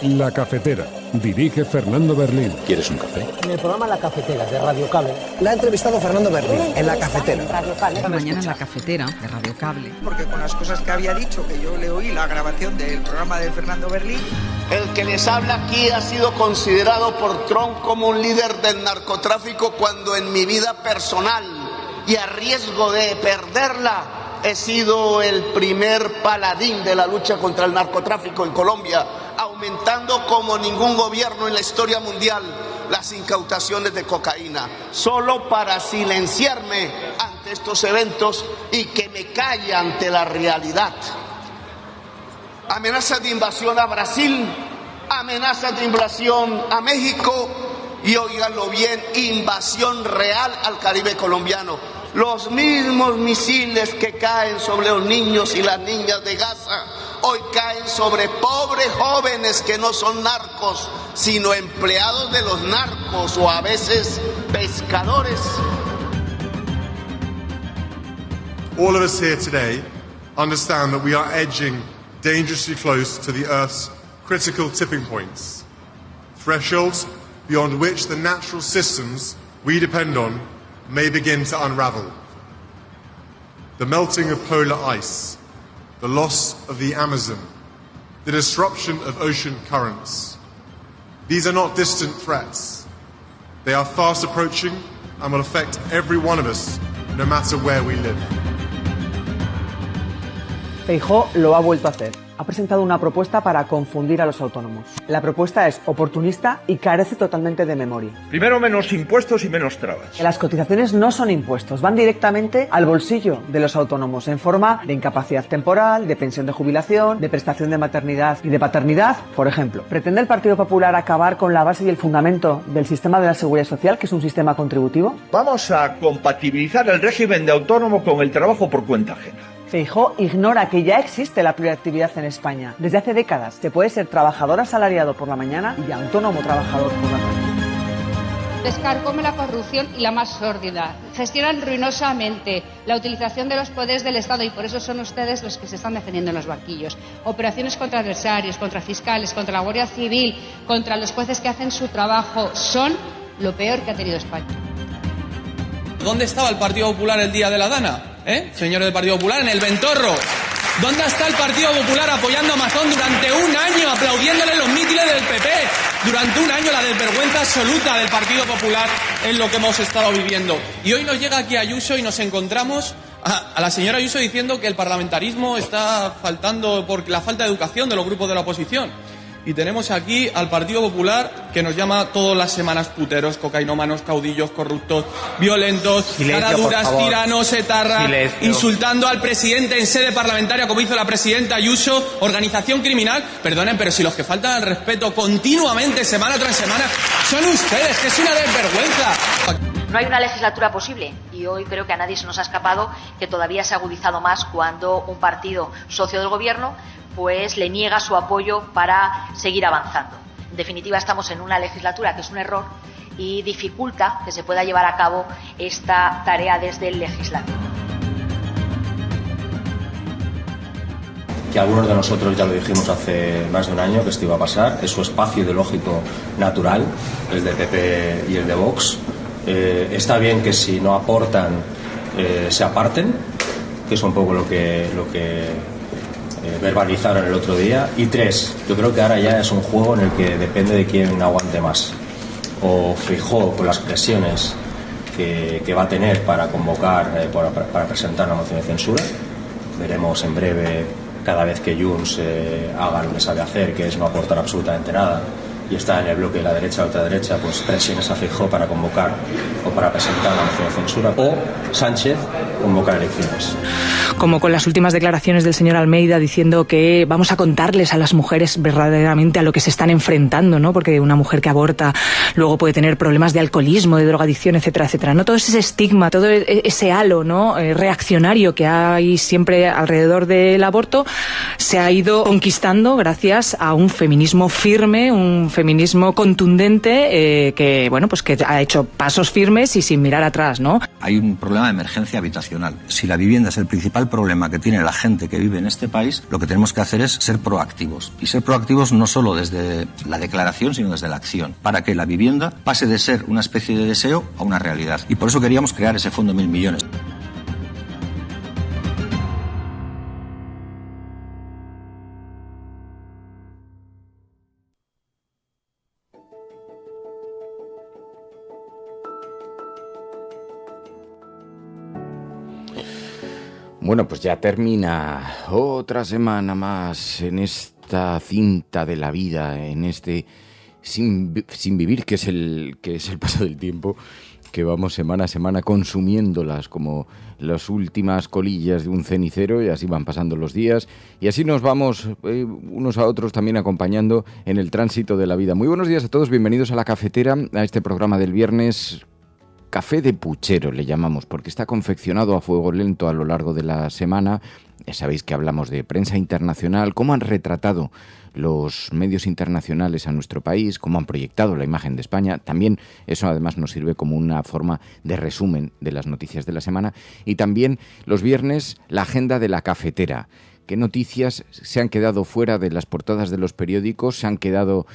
La Cafetera. Dirige Fernando Berlín. ¿Quieres un café? En el programa La Cafetera de Radio Cable. La ha entrevistado Fernando Berlín en La Cafetera. Mañana en La Cafetera de Radio Cable. Porque con las cosas que había dicho, que yo le oí la grabación del programa de Fernando Berlín. El que les habla aquí ha sido considerado por Trump como un líder del narcotráfico cuando en mi vida personal y a riesgo de perderla he sido el primer paladín de la lucha contra el narcotráfico en Colombia, aumentando como ningún gobierno en la historia mundial las incautaciones de cocaína, solo para silenciarme ante estos eventos y que me calle ante la realidad. Amenazas de invasión a Brasil, amenazas de invasión a México y, óiganlo bien, invasión real al Caribe colombiano. Los mismos misiles que caen sobre los niños y las niñas de Gaza hoy caen sobre pobres jóvenes que no son narcos, sino empleados de los narcos o a veces pescadores. All of us here today understand that we are edging dangerously close to the Earth's critical tipping points, thresholds beyond which the natural systems we depend on may begin to unravel. The melting of polar ice, the loss of the Amazon, the disruption of ocean currents. These are not distant threats. They are fast approaching and will affect every one of us, no matter where we live. Feijóo lo ha vuelto a hacer. Ha presentado una propuesta para confundir a los autónomos. La propuesta es oportunista y carece totalmente de memoria. Primero menos impuestos y menos trabas. Las cotizaciones no son impuestos, van directamente al bolsillo de los autónomos en forma de incapacidad temporal, de pensión de jubilación, de prestación de maternidad y de paternidad, por ejemplo. ¿Pretende el Partido Popular acabar con la base y el fundamento del sistema de la Seguridad Social, que es un sistema contributivo? Vamos a compatibilizar el régimen de autónomo con el trabajo por cuenta ajena. Feijóo ignora que ya existe la pluriactividad en España. Desde hace décadas se puede ser trabajador asalariado por la mañana y autónomo trabajador por la tarde. Descarcome la corrupción y la más sórdida. Gestionan ruinosamente la utilización de los poderes del Estado y por eso son ustedes los que se están defendiendo en los banquillos. Operaciones contra adversarios, contra fiscales, contra la Guardia Civil, contra los jueces que hacen su trabajo. Son lo peor que ha tenido España. ¿Dónde estaba el Partido Popular el día de la Dana? Señores del Partido Popular, en el Ventorro. ¿Dónde está el Partido Popular apoyando a Mazón durante un año, aplaudiéndole los mítines del PP? Durante un año la desvergüenza absoluta del Partido Popular es lo que hemos estado viviendo. Y hoy nos llega aquí Ayuso y nos encontramos a la señora Ayuso diciendo que el parlamentarismo está faltando por la falta de educación de los grupos de la oposición. Y tenemos aquí al Partido Popular que nos llama todas las semanas puteros, cocainómanos, caudillos, corruptos, violentos, caraduras, tiranos, etarras, insultando al presidente en sede parlamentaria como hizo la presidenta Ayuso, organización criminal. Perdonen, pero si los que faltan al respeto continuamente, semana tras semana, son ustedes, que es una desvergüenza. No hay una legislatura posible y hoy creo que a nadie se nos ha escapado que todavía se ha agudizado más cuando un partido socio del gobierno pues le niega su apoyo para seguir avanzando. En definitiva, estamos en una legislatura que es un error y dificulta que se pueda llevar a cabo esta tarea desde el legislativo. Que algunos de nosotros ya lo dijimos hace más de un año que esto iba a pasar, es su espacio ideológico natural, el de PP y el de Vox. Está bien que si no aportan se aparten, que es un poco lo que verbalizaron el otro día. Y tres, yo creo que ahora ya es un juego en el que depende de quién aguante más. O Feijóo con las presiones que va a tener para convocar, para presentar una moción de censura. Veremos en breve, cada vez que Junts haga lo que sabe hacer, que es no aportar absolutamente nada, y está en el bloque de la derecha o ultraderecha, pues presiones a Feijóo para convocar o para presentar una moción de censura, o Sánchez convocar elecciones. Como con las últimas declaraciones del señor Almeida diciendo que vamos a contarles a las mujeres verdaderamente a lo que se están enfrentando, ¿no? Porque una mujer que aborta luego puede tener problemas de alcoholismo, de drogadicción, etcétera, etcétera. No todo ese estigma, todo ese halo, ¿no? Reaccionario que hay siempre alrededor del aborto se ha ido conquistando gracias a un feminismo firme, un feminismo contundente que, bueno, pues que ha hecho pasos firmes y sin mirar atrás, ¿no? Hay un problema de emergencia habitacional. Si la vivienda es el principal problema que tiene la gente que vive en este país, lo que tenemos que hacer es ser proactivos. Y ser proactivos no solo desde la declaración, sino desde la acción, para que la vivienda pase de ser una especie de deseo a una realidad. Y por eso queríamos crear ese fondo de 1.000 millones. Bueno, pues ya termina otra semana más en esta cinta de la vida, en este sin vivir, que es el paso del tiempo, que vamos semana a semana consumiéndolas como las últimas colillas de un cenicero, y así van pasando los días, y así nos vamos unos a otros también acompañando en el tránsito de la vida. Muy buenos días a todos, bienvenidos a La Cafetera, a este programa del viernes. Café de puchero le llamamos, porque está confeccionado a fuego lento a lo largo de la semana. Ya sabéis que hablamos de prensa internacional, cómo han retratado los medios internacionales a nuestro país, cómo han proyectado la imagen de España. También eso además nos sirve como una forma de resumen de las noticias de la semana. Y también los viernes la agenda de La Cafetera. ¿Qué noticias se han quedado fuera de las portadas de los periódicos? Se han quedado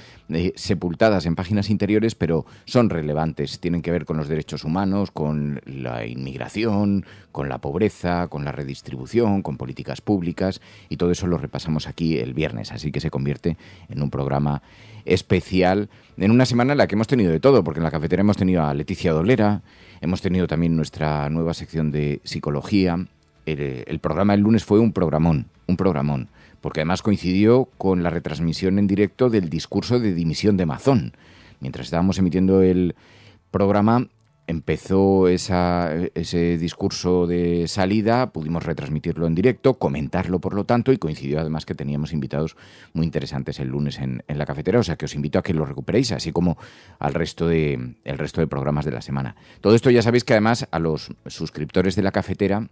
sepultadas en páginas interiores, pero son relevantes. Tienen que ver con los derechos humanos, con la inmigración, con la pobreza, con la redistribución, con políticas públicas, y todo eso lo repasamos aquí el viernes. Así que se convierte en un programa especial en una semana en la que hemos tenido de todo, porque en La Cafetera hemos tenido a Leticia Dolera, hemos tenido también nuestra nueva sección de psicología. El programa del lunes fue un programón, porque además coincidió con la retransmisión en directo del discurso de dimisión de Mazón. Mientras estábamos emitiendo el programa, empezó ese discurso de salida, pudimos retransmitirlo en directo, comentarlo por lo tanto, y coincidió además que teníamos invitados muy interesantes el lunes en La Cafetera, o sea que os invito a que lo recuperéis, así como el resto de programas de la semana. Todo esto ya sabéis que además a los suscriptores de La Cafetera,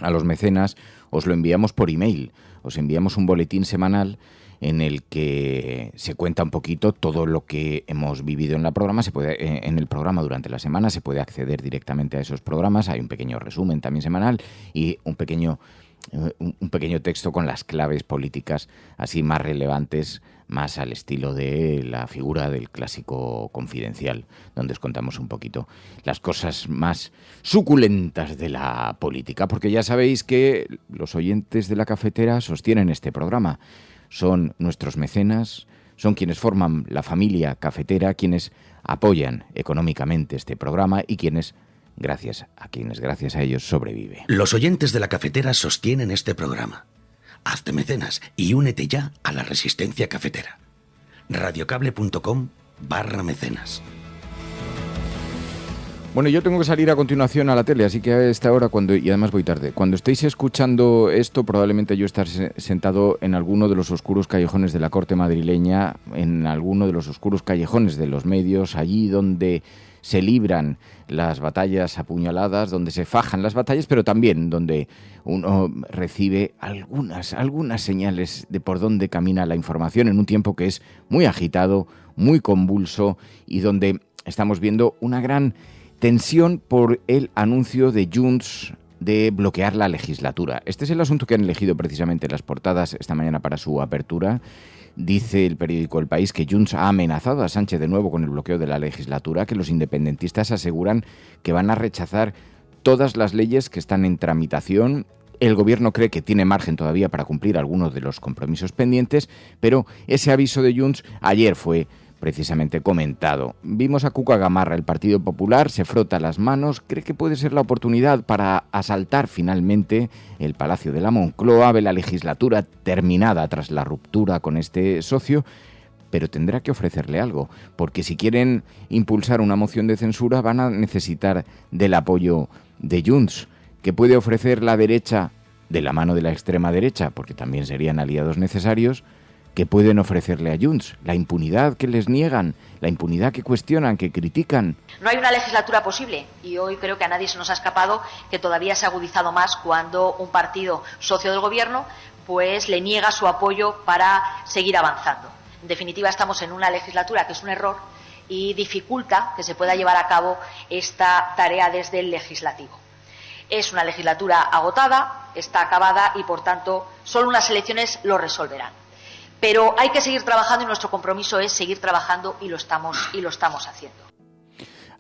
a los mecenas, os lo enviamos por email. Os enviamos un boletín semanal en el que se cuenta un poquito todo lo que hemos vivido en el programa durante la semana. Se puede acceder directamente a esos programas. Hay un pequeño resumen también semanal y un pequeño texto con las claves políticas así más relevantes, más al estilo de la figura del clásico Confidencial, donde os contamos un poquito las cosas más suculentas de la política, porque ya sabéis que los oyentes de La Cafetera sostienen este programa. Son nuestros mecenas, son quienes forman la familia cafetera, quienes apoyan económicamente este programa y quienes gracias a ellos sobrevive. Los oyentes de La Cafetera sostienen este programa. Hazte mecenas y únete ya a la resistencia cafetera. radiocable.com/mecenas. Bueno, yo tengo que salir a continuación a la tele, así que a esta hora, y además voy tarde, cuando estéis escuchando esto, probablemente yo estaré sentado en alguno de los oscuros callejones de la corte madrileña, en alguno de los oscuros callejones de los medios, allí donde se libran las batallas apuñaladas, donde se fajan las batallas, pero también donde uno recibe algunas señales de por dónde camina la información en un tiempo que es muy agitado, muy convulso, y donde estamos viendo una gran tensión por el anuncio de Junts de bloquear la legislatura. Este es el asunto que han elegido precisamente las portadas esta mañana para su apertura. Dice el periódico El País que Junts ha amenazado a Sánchez de nuevo con el bloqueo de la legislatura, que los independentistas aseguran que van a rechazar todas las leyes que están en tramitación. El gobierno cree que tiene margen todavía para cumplir algunos de los compromisos pendientes, pero ese aviso de Junts ayer fue precisamente comentado. Vimos a Cuca Gamarra, el Partido Popular, se frota las manos, cree que puede ser la oportunidad para asaltar finalmente el Palacio de la Moncloa, ve la legislatura terminada tras la ruptura con este socio, pero tendrá que ofrecerle algo, porque si quieren impulsar una moción de censura van a necesitar del apoyo de Junts. ¿Qué puede ofrecer la derecha de la mano de la extrema derecha? Porque también serían aliados necesarios. ¿Qué pueden ofrecerle a Junts? La impunidad que les niegan, la impunidad que cuestionan, que critican. No hay una legislatura posible y hoy creo que a nadie se nos ha escapado que todavía se ha agudizado más cuando un partido socio del gobierno pues le niega su apoyo para seguir avanzando. En definitiva, estamos en una legislatura que es un error y dificulta que se pueda llevar a cabo esta tarea desde el legislativo. Es una legislatura agotada, está acabada y, por tanto, solo unas elecciones lo resolverán. Pero hay que seguir trabajando y nuestro compromiso es seguir trabajando y lo estamos haciendo.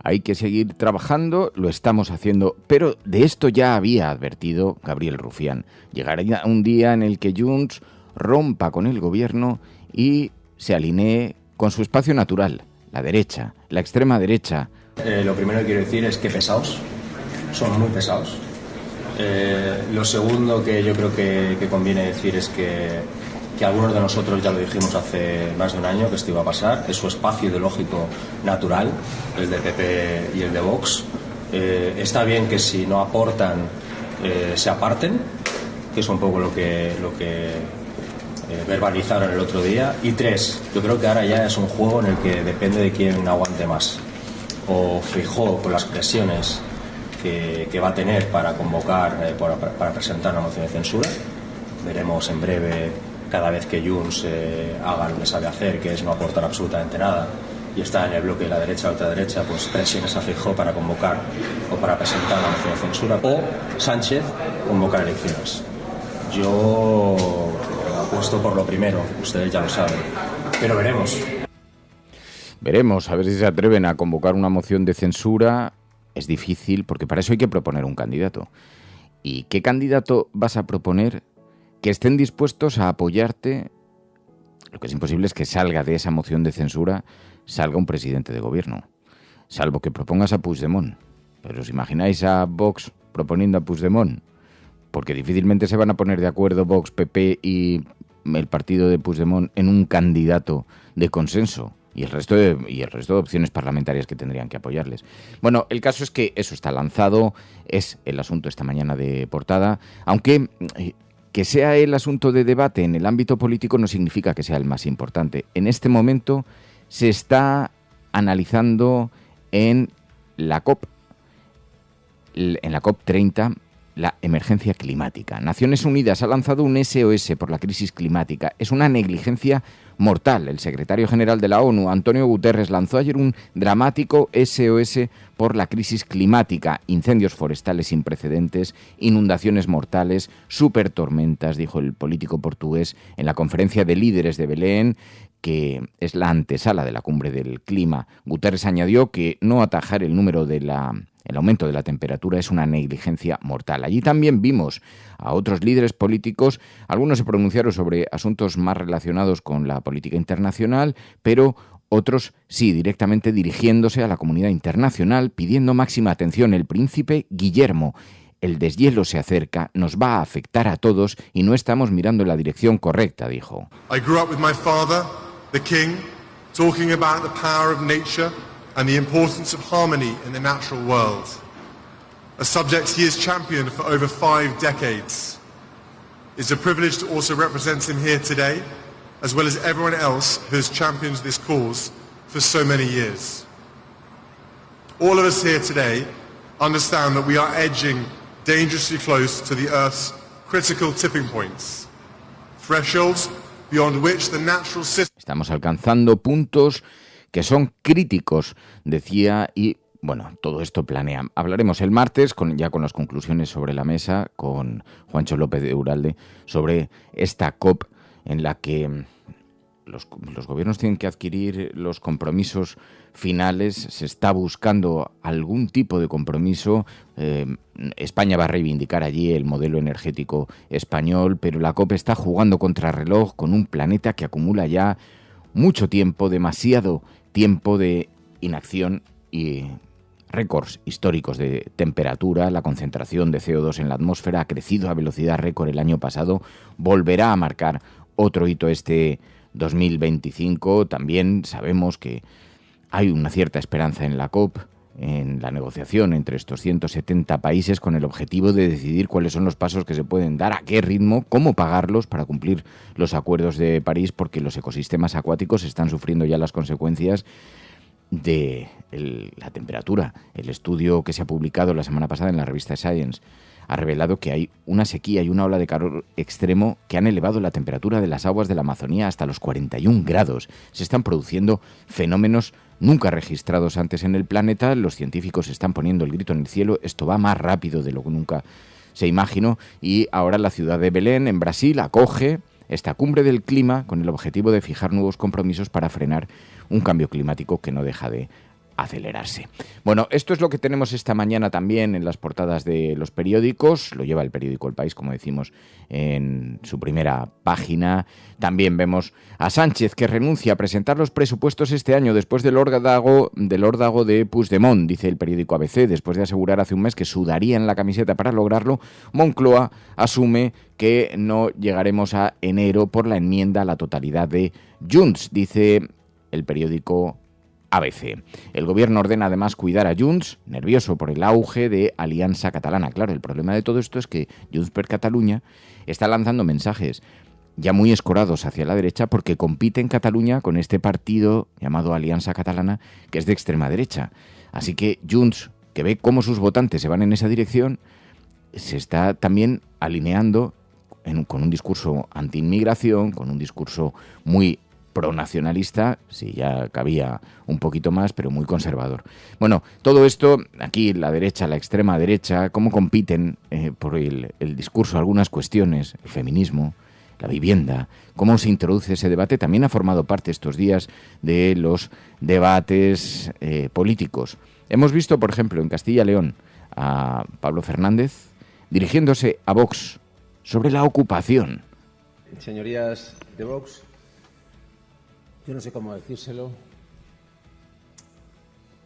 Hay que seguir trabajando, lo estamos haciendo, pero de esto ya había advertido Gabriel Rufián. Llegará un día en el que Junts rompa con el gobierno y se alinee con su espacio natural, la derecha, la extrema derecha. Lo primero que quiero decir es que pesados, son muy pesados. Lo segundo que yo creo que conviene decir es que algunos de nosotros ya lo dijimos hace más de un año que esto iba a pasar. Es su espacio ideológico natural, el del PP y el de Vox. Está bien que si no aportan se aparten, que es un poco lo que verbalizaron el otro día. Y 3, yo creo que ahora ya es un juego en el que depende de quién aguante más. O Feijóo, con las presiones que va a tener para convocar, para presentar una moción de censura. Veremos en breve, cada vez que Junts haga lo que sabe hacer, que es no aportar absolutamente nada, y está en el bloque de la derecha o ultraderecha, pues presiones a Feijóo para convocar o para presentar una moción de censura, o Sánchez convocar elecciones. Yo apuesto por lo primero, ustedes ya lo saben, pero veremos. Veremos, a ver si se atreven a convocar una moción de censura. Es difícil, porque para eso hay que proponer un candidato. ¿Y qué candidato vas a proponer que estén dispuestos a apoyarte? Lo que es imposible es que salga de esa moción de censura, salga un presidente de gobierno. Salvo que propongas a Puigdemont. Pero ¿os imagináis a Vox proponiendo a Puigdemont? Porque difícilmente se van a poner de acuerdo Vox, PP y el partido de Puigdemont en un candidato de consenso. Y el resto de opciones parlamentarias que tendrían que apoyarles. Bueno, el caso es que eso está lanzado, es el asunto esta mañana de portada, aunque que sea el asunto de debate en el ámbito político no significa que sea el más importante. En este momento se está analizando en la COP 30, la emergencia climática. Naciones Unidas ha lanzado un SOS por la crisis climática. Es una negligencia mortal. El secretario general de la ONU, Antonio Guterres, lanzó ayer un dramático SOS por la crisis climática. Incendios forestales sin precedentes, inundaciones mortales, supertormentas, dijo el político portugués en la conferencia de líderes de Belén, que es la antesala de la cumbre del clima. Guterres añadió que no atajar el aumento de la temperatura es una negligencia mortal. Allí también vimos a otros líderes políticos, algunos se pronunciaron sobre asuntos más relacionados con la política internacional, pero otros sí, directamente dirigiéndose a la comunidad internacional, pidiendo máxima atención. El príncipe Guillermo: el deshielo se acerca, nos va a afectar a todos y no estamos mirando en la dirección correcta, dijo. I grew up with my father, the king, talking about the power of nature and the importance of harmony in the natural world, a subject he has championed for over 5 decades. It's a privilege to also represent him here today, as well as everyone else who has championed this cause for so many years. All of us here today understand that we are edging dangerously close to the Earth's critical tipping points, thresholds beyond which the natural system... Estamos alcanzando puntos que son críticos, decía, y bueno, todo esto planea. Hablaremos el martes, ya con las conclusiones sobre la mesa, con Juancho López de Uralde, sobre esta COP en la que los gobiernos tienen que adquirir los compromisos finales. Se está buscando algún tipo de compromiso. España va a reivindicar allí el modelo energético español, pero la COP está jugando contrarreloj con un planeta que acumula ya mucho tiempo, demasiado tiempo de inacción y récords históricos de temperatura. La concentración de CO2 en la atmósfera ha crecido a velocidad récord el año pasado, volverá a marcar otro hito este 2025. También sabemos que hay una cierta esperanza en la COP, en la negociación entre estos 170 países, con el objetivo de decidir cuáles son los pasos que se pueden dar, a qué ritmo, cómo pagarlos para cumplir los acuerdos de París, porque los ecosistemas acuáticos están sufriendo ya las consecuencias de la temperatura. El estudio que se ha publicado la semana pasada en la revista Science ha revelado que hay una sequía y una ola de calor extremo que han elevado la temperatura de las aguas de la Amazonía hasta los 41 grados. Se están produciendo fenómenos nunca registrados antes en el planeta. Los científicos están poniendo el grito en el cielo. Esto va más rápido de lo que nunca se imaginó. Y ahora la ciudad de Belén, en Brasil, acoge esta cumbre del clima con el objetivo de fijar nuevos compromisos para frenar un cambio climático que no deja de acelerarse. Bueno, esto es lo que tenemos esta mañana también en las portadas de los periódicos. Lo lleva el periódico El País, como decimos, en su primera página. También vemos a Sánchez, que renuncia a presentar los presupuestos este año después del órdago de Puigdemont, dice el periódico ABC. Después de asegurar hace un mes que sudaría en la camiseta para lograrlo, Moncloa asume que no llegaremos a enero por la enmienda a la totalidad de Junts, dice el periódico ABC. El gobierno ordena además cuidar a Junts, nervioso por el auge de Alianza Catalana. Claro, el problema de todo esto es que Junts per Catalunya está lanzando mensajes ya muy escorados hacia la derecha porque compite en Cataluña con este partido llamado Alianza Catalana, que es de extrema derecha. Así que Junts, que ve cómo sus votantes se van en esa dirección, se está también alineando con un discurso anti-inmigración, con un discurso muy pronacionalista, sí, ya cabía un poquito más, pero muy conservador. Bueno, todo esto, aquí la derecha, la extrema derecha, cómo compiten por el discurso, algunas cuestiones, el feminismo, la vivienda, cómo se introduce ese debate, también ha formado parte estos días de los debates políticos. Hemos visto, por ejemplo, en Castilla y León, a Pablo Fernández dirigiéndose a Vox sobre la ocupación. Señorías de Vox, yo no sé cómo decírselo.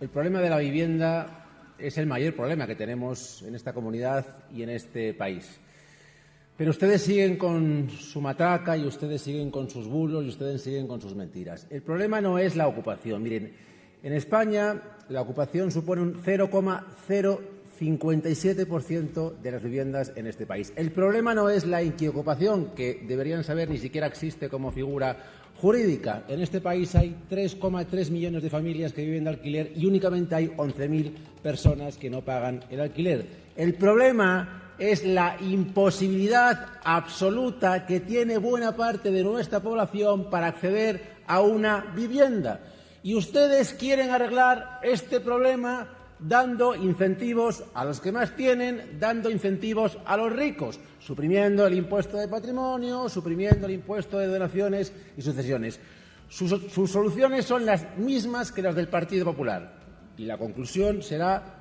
El problema de la vivienda es el mayor problema que tenemos en esta comunidad y en este país. Pero ustedes siguen con su matraca y ustedes siguen con sus bulos y ustedes siguen con sus mentiras. El problema no es la ocupación. Miren, en España la ocupación supone un 0,057% de las viviendas en este país. El problema no es la inquiocupación, que deberían saber ni siquiera existe como figura jurídica. En este país hay 3,3 millones de familias que viven de alquiler y únicamente hay 11.000 personas que no pagan el alquiler. El problema es la imposibilidad absoluta que tiene buena parte de nuestra población para acceder a una vivienda. Y ustedes quieren arreglar este problema dando incentivos a los que más tienen, dando incentivos a los ricos, suprimiendo el impuesto de patrimonio, suprimiendo el impuesto de donaciones y sucesiones. Sus soluciones son las mismas que las del Partido Popular. Y la conclusión será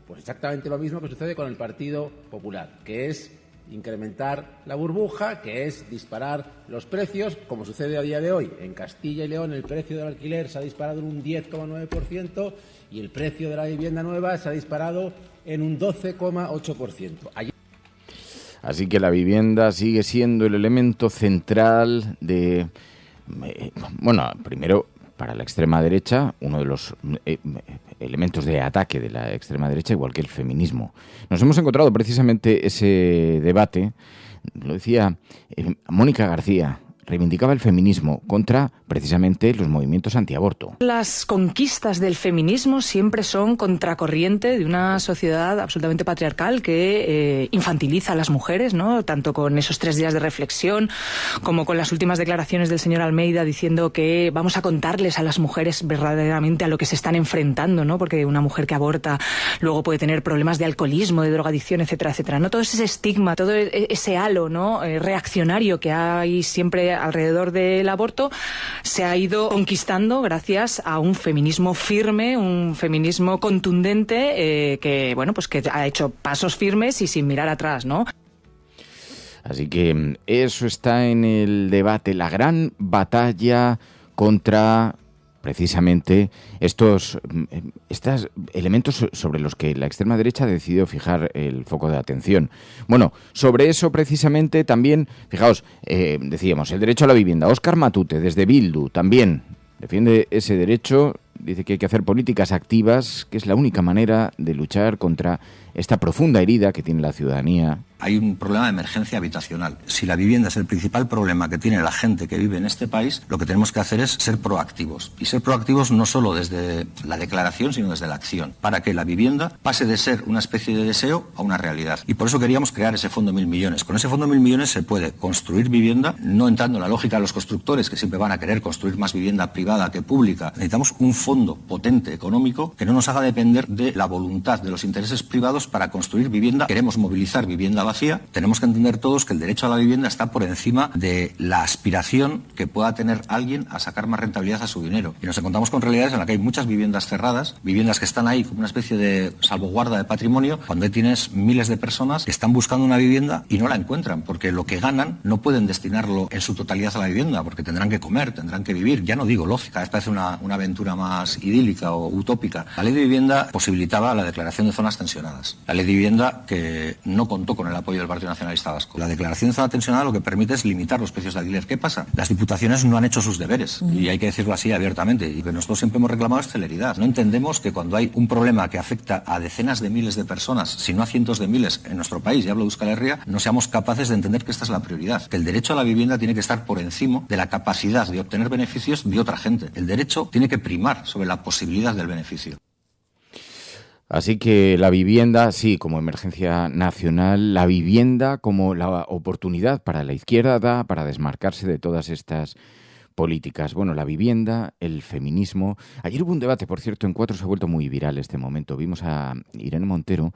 pues exactamente lo mismo que sucede con el Partido Popular, que es incrementar la burbuja, que es disparar los precios, como sucede a día de hoy. En Castilla y León el precio del alquiler se ha disparado en un 10,9% y el precio de la vivienda nueva se ha disparado en un 12,8%. Así que la vivienda sigue siendo el elemento central de... Bueno, primero, para la extrema derecha, uno de los elementos de ataque de la extrema derecha, igual que el feminismo. Nos hemos encontrado precisamente ese debate, lo decía Mónica García, reivindicaba el feminismo contra precisamente los movimientos antiaborto. Las conquistas del feminismo siempre son contracorriente de una sociedad absolutamente patriarcal que infantiliza a las mujeres, ¿no? Tanto con esos 3 días de reflexión como con las últimas declaraciones del señor Almeida diciendo que vamos a contarles a las mujeres verdaderamente a lo que se están enfrentando, ¿no? Porque una mujer que aborta luego puede tener problemas de alcoholismo, de drogadicción, etcétera, etcétera, ¿no? Todo ese estigma, todo ese halo, ¿no? Reaccionario que hay siempre alrededor del aborto se ha ido conquistando gracias a un feminismo firme, un feminismo contundente que, bueno, pues que ha hecho pasos firmes y sin mirar atrás, ¿no? Así que eso está en el debate, la gran batalla contra precisamente estos elementos sobre los que la extrema derecha ha decidido fijar el foco de atención. Bueno, sobre eso precisamente también, fijaos, decíamos, el derecho a la vivienda. Óscar Matute, desde Bildu, también defiende ese derecho, dice que hay que hacer políticas activas, que es la única manera de luchar contra esta profunda herida que tiene la ciudadanía. Hay un problema de emergencia habitacional. Si la vivienda es el principal problema que tiene la gente que vive en este país, lo que tenemos que hacer es ser proactivos. Y ser proactivos no solo desde la declaración, sino desde la acción, para que la vivienda pase de ser una especie de deseo a una realidad. Y por eso queríamos crear ese fondo 1.000 millones. Con ese fondo 1.000 millones se puede construir vivienda, no entrando en la lógica de los constructores, que siempre van a querer construir más vivienda privada que pública. Necesitamos un fondo potente económico que no nos haga depender de la voluntad de los intereses privados para construir vivienda. Queremos movilizar vivienda vacía. Tenemos que entender todos que el derecho a la vivienda está por encima de la aspiración que pueda tener alguien a sacar más rentabilidad a su dinero. Y nos encontramos con realidades en las que hay muchas viviendas cerradas, viviendas que están ahí como una especie de salvaguarda de patrimonio, cuando ahí tienes miles de personas que están buscando una vivienda y no la encuentran, porque lo que ganan no pueden destinarlo en su totalidad a la vivienda, porque tendrán que comer, tendrán que vivir. Ya no digo lógica, cada vez parece una aventura más idílica o utópica. La ley de vivienda posibilitaba la declaración de zonas tensionadas. La ley de vivienda que no contó con el apoyo del Partido Nacionalista Vasco. La declaración de zona tensionada lo que permite es limitar los precios de alquiler. ¿Qué pasa? Las diputaciones no han hecho sus deberes, y hay que decirlo así abiertamente, y que nosotros siempre hemos reclamado es celeridad. No entendemos que cuando hay un problema que afecta a decenas de miles de personas, si no a cientos de miles en nuestro país, y hablo de Euskal Herria, no seamos capaces de entender que esta es la prioridad, que el derecho a la vivienda tiene que estar por encima de la capacidad de obtener beneficios de otra gente. El derecho tiene que primar sobre la posibilidad del beneficio. Así que la vivienda, sí, como emergencia nacional, la vivienda como la oportunidad para la izquierda para desmarcarse de todas estas políticas. Bueno, la vivienda, el feminismo. Ayer hubo un debate, por cierto, en Cuatro se ha vuelto muy viral este momento. Vimos a Irene Montero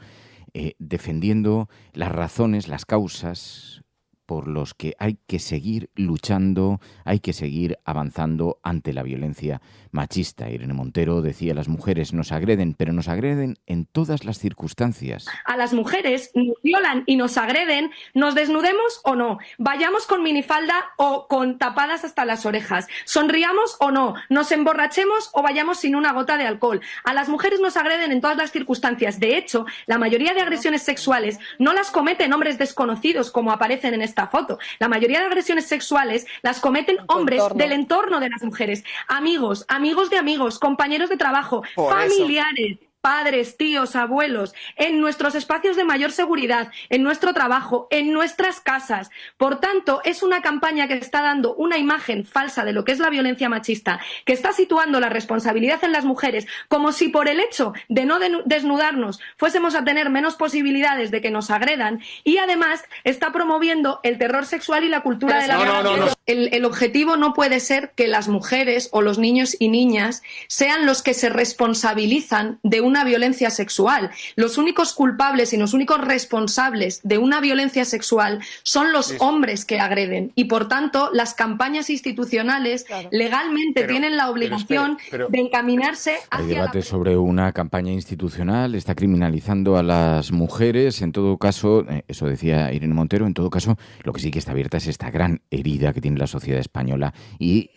defendiendo las razones, las causas por los que hay que seguir luchando, hay que seguir avanzando ante la violencia machista. Irene Montero decía, las mujeres nos agreden, pero nos agreden en todas las circunstancias. A las mujeres nos violan y nos agreden, nos desnudemos o no, vayamos con minifalda o con tapadas hasta las orejas, sonriamos o no, nos emborrachemos o vayamos sin una gota de alcohol. A las mujeres nos agreden en todas las circunstancias. De hecho, la mayoría de agresiones sexuales no las cometen hombres desconocidos como aparecen en esta foto. La mayoría de agresiones sexuales las cometen hombres del entorno de las mujeres, amigos de amigos, compañeros de trabajo, familiares, padres, tíos, abuelos, en nuestros espacios de mayor seguridad, en nuestro trabajo, en nuestras casas. Por tanto, es una campaña que está dando una imagen falsa de lo que es la violencia machista, que está situando la responsabilidad en las mujeres, como si por el hecho de no desnudarnos fuésemos a tener menos posibilidades de que nos agredan, y además está promoviendo el terror sexual y la cultura de la violencia. El objetivo no puede ser que las mujeres o los niños y niñas sean los que se responsabilizan de una violencia sexual. Los únicos culpables y los únicos responsables de una violencia sexual son los hombres que agreden, y por tanto las campañas institucionales legalmente tienen la obligación de encaminarse hacia... Hay debate sobre una campaña institucional, está criminalizando a las mujeres. En todo caso, eso decía Irene Montero, en todo caso lo que sí que está abierta es esta gran herida que tiene la sociedad española y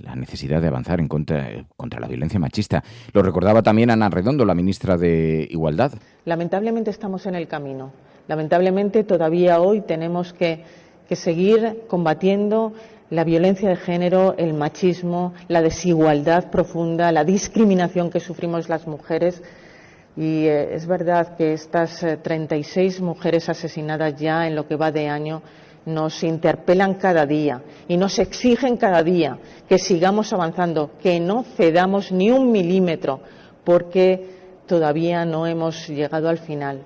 la necesidad de avanzar en contra la violencia machista. Lo recordaba también Ana Redondo, la ministra de Igualdad. Lamentablemente estamos en el camino. Lamentablemente todavía hoy tenemos que seguir combatiendo la violencia de género, el machismo, la desigualdad profunda, la discriminación que sufrimos las mujeres. Y es verdad que estas 36 mujeres asesinadas ya en lo que va de año nos interpelan cada día y nos exigen cada día que sigamos avanzando, que no cedamos ni un milímetro, porque todavía no hemos llegado al final.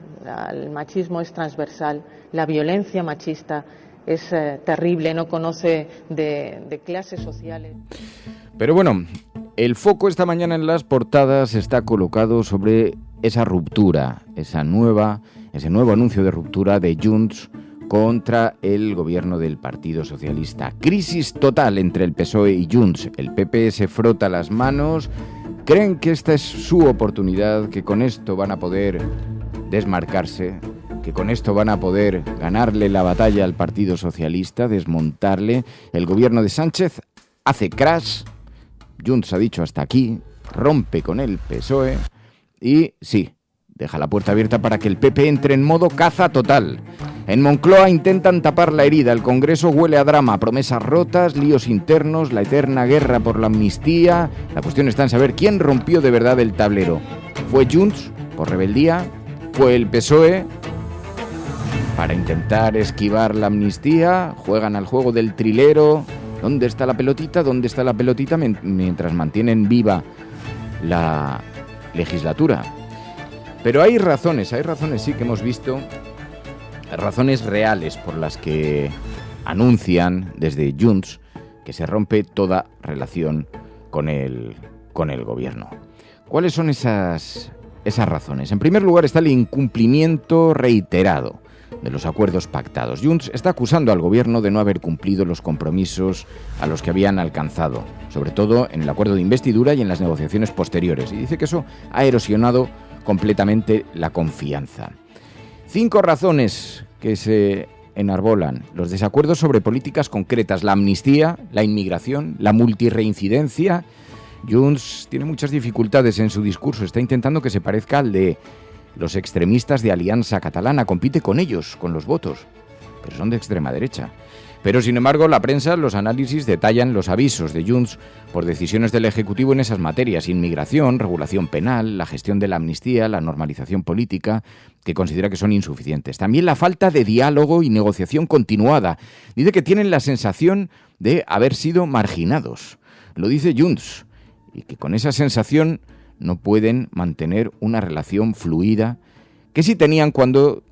El machismo es transversal, la violencia machista es terrible, no conoce de clases sociales. Pero bueno, el foco esta mañana en las portadas está colocado sobre esa ruptura, ese nuevo anuncio de ruptura de Junts contra el gobierno del Partido Socialista. Crisis total entre el PSOE y Junts. El PP se frota las manos. Creen que esta es su oportunidad, que con esto van a poder desmarcarse, que con esto van a poder ganarle la batalla al Partido Socialista, desmontarle. El gobierno de Sánchez hace crash. Junts ha dicho hasta aquí, rompe con el PSOE y sí, deja la puerta abierta para que el PP entre en modo caza total. En Moncloa intentan tapar la herida, el Congreso huele a drama, promesas rotas, líos internos, la eterna guerra por la amnistía. La cuestión está en saber quién rompió de verdad el tablero. ¿Fue Junts por rebeldía? fue el PSOE. Para intentar esquivar la amnistía, juegan al juego del trilero. ¿Dónde está la pelotita? ¿Dónde está la pelotita? Mientras mantienen viva la legislatura. Pero hay razones sí que hemos visto, razones reales por las que anuncian desde Junts que se rompe toda relación con el gobierno. ¿Cuáles son esas razones? En primer lugar está el incumplimiento reiterado de los acuerdos pactados. Junts está acusando al gobierno de no haber cumplido los compromisos a los que habían alcanzado, sobre todo en el acuerdo de investidura y en las negociaciones posteriores, y dice que eso ha erosionado completamente la confianza. 5 razones que se enarbolan: los desacuerdos sobre políticas concretas, la amnistía, la inmigración, la multirreincidencia. Junts tiene muchas dificultades en su discurso, está intentando que se parezca al de los extremistas de Alianza Catalana, compite con ellos, con los votos, pero son de extrema derecha. Pero, sin embargo, la prensa, los análisis detallan los avisos de Junts por decisiones del Ejecutivo en esas materias: inmigración, regulación penal, la gestión de la amnistía, la normalización política, que considera que son insuficientes. También la falta de diálogo y negociación continuada. Dice que tienen la sensación de haber sido marginados. Lo dice Junts, y que con esa sensación no pueden mantener una relación fluida que sí tenían cuando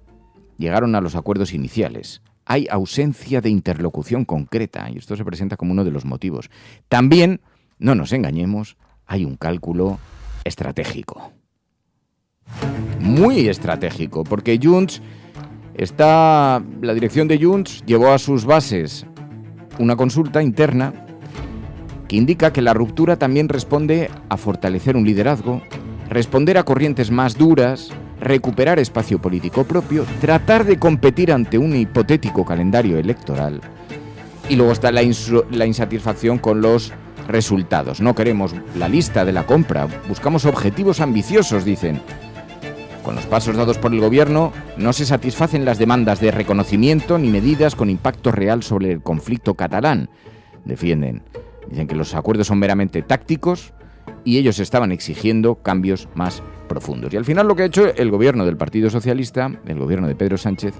llegaron a los acuerdos iniciales. Hay ausencia de interlocución concreta, y esto se presenta como uno de los motivos. También, no nos engañemos, hay un cálculo estratégico. Muy estratégico, porque la dirección de Junts llevó a sus bases una consulta interna que indica que la ruptura también responde a fortalecer un liderazgo, responder a corrientes más duras, recuperar espacio político propio, tratar de competir ante un hipotético calendario electoral. Y luego está la insatisfacción con los resultados. No queremos la lista de la compra, buscamos objetivos ambiciosos, dicen. Con los pasos dados por el gobierno no se satisfacen las demandas de reconocimiento ni medidas con impacto real sobre el conflicto catalán, defienden. Dicen que los acuerdos son meramente tácticos y ellos estaban exigiendo cambios más profundos. Y al final lo que ha hecho el gobierno del Partido Socialista, el gobierno de Pedro Sánchez,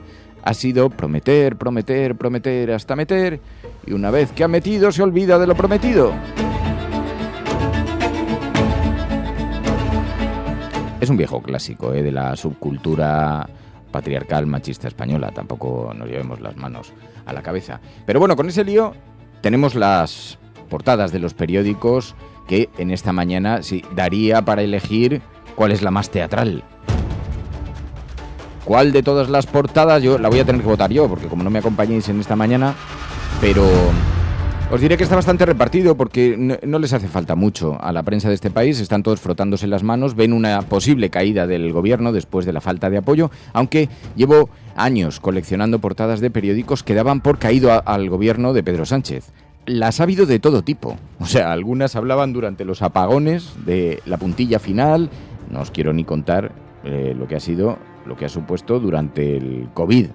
ha sido prometer, prometer, prometer hasta meter, y una vez que ha metido se olvida de lo prometido. Es un viejo clásico de la subcultura patriarcal machista española, tampoco nos llevemos las manos a la cabeza. Pero bueno, con ese lío tenemos las portadas de los periódicos que en esta mañana sí daría para elegir cuál es la más teatral. ¿Cuál de todas las portadas? Yo la voy a tener que votar yo, porque como no me acompañéis en esta mañana, pero os diré que está bastante repartido porque no les hace falta mucho a la prensa de este país. Están todos frotándose las manos, ven una posible caída del gobierno después de la falta de apoyo, aunque llevo años coleccionando portadas de periódicos que daban por caído al gobierno de Pedro Sánchez. Las ha habido de todo tipo. O sea, algunas hablaban durante los apagones de la puntilla final. No os quiero ni contar lo que ha supuesto durante el COVID,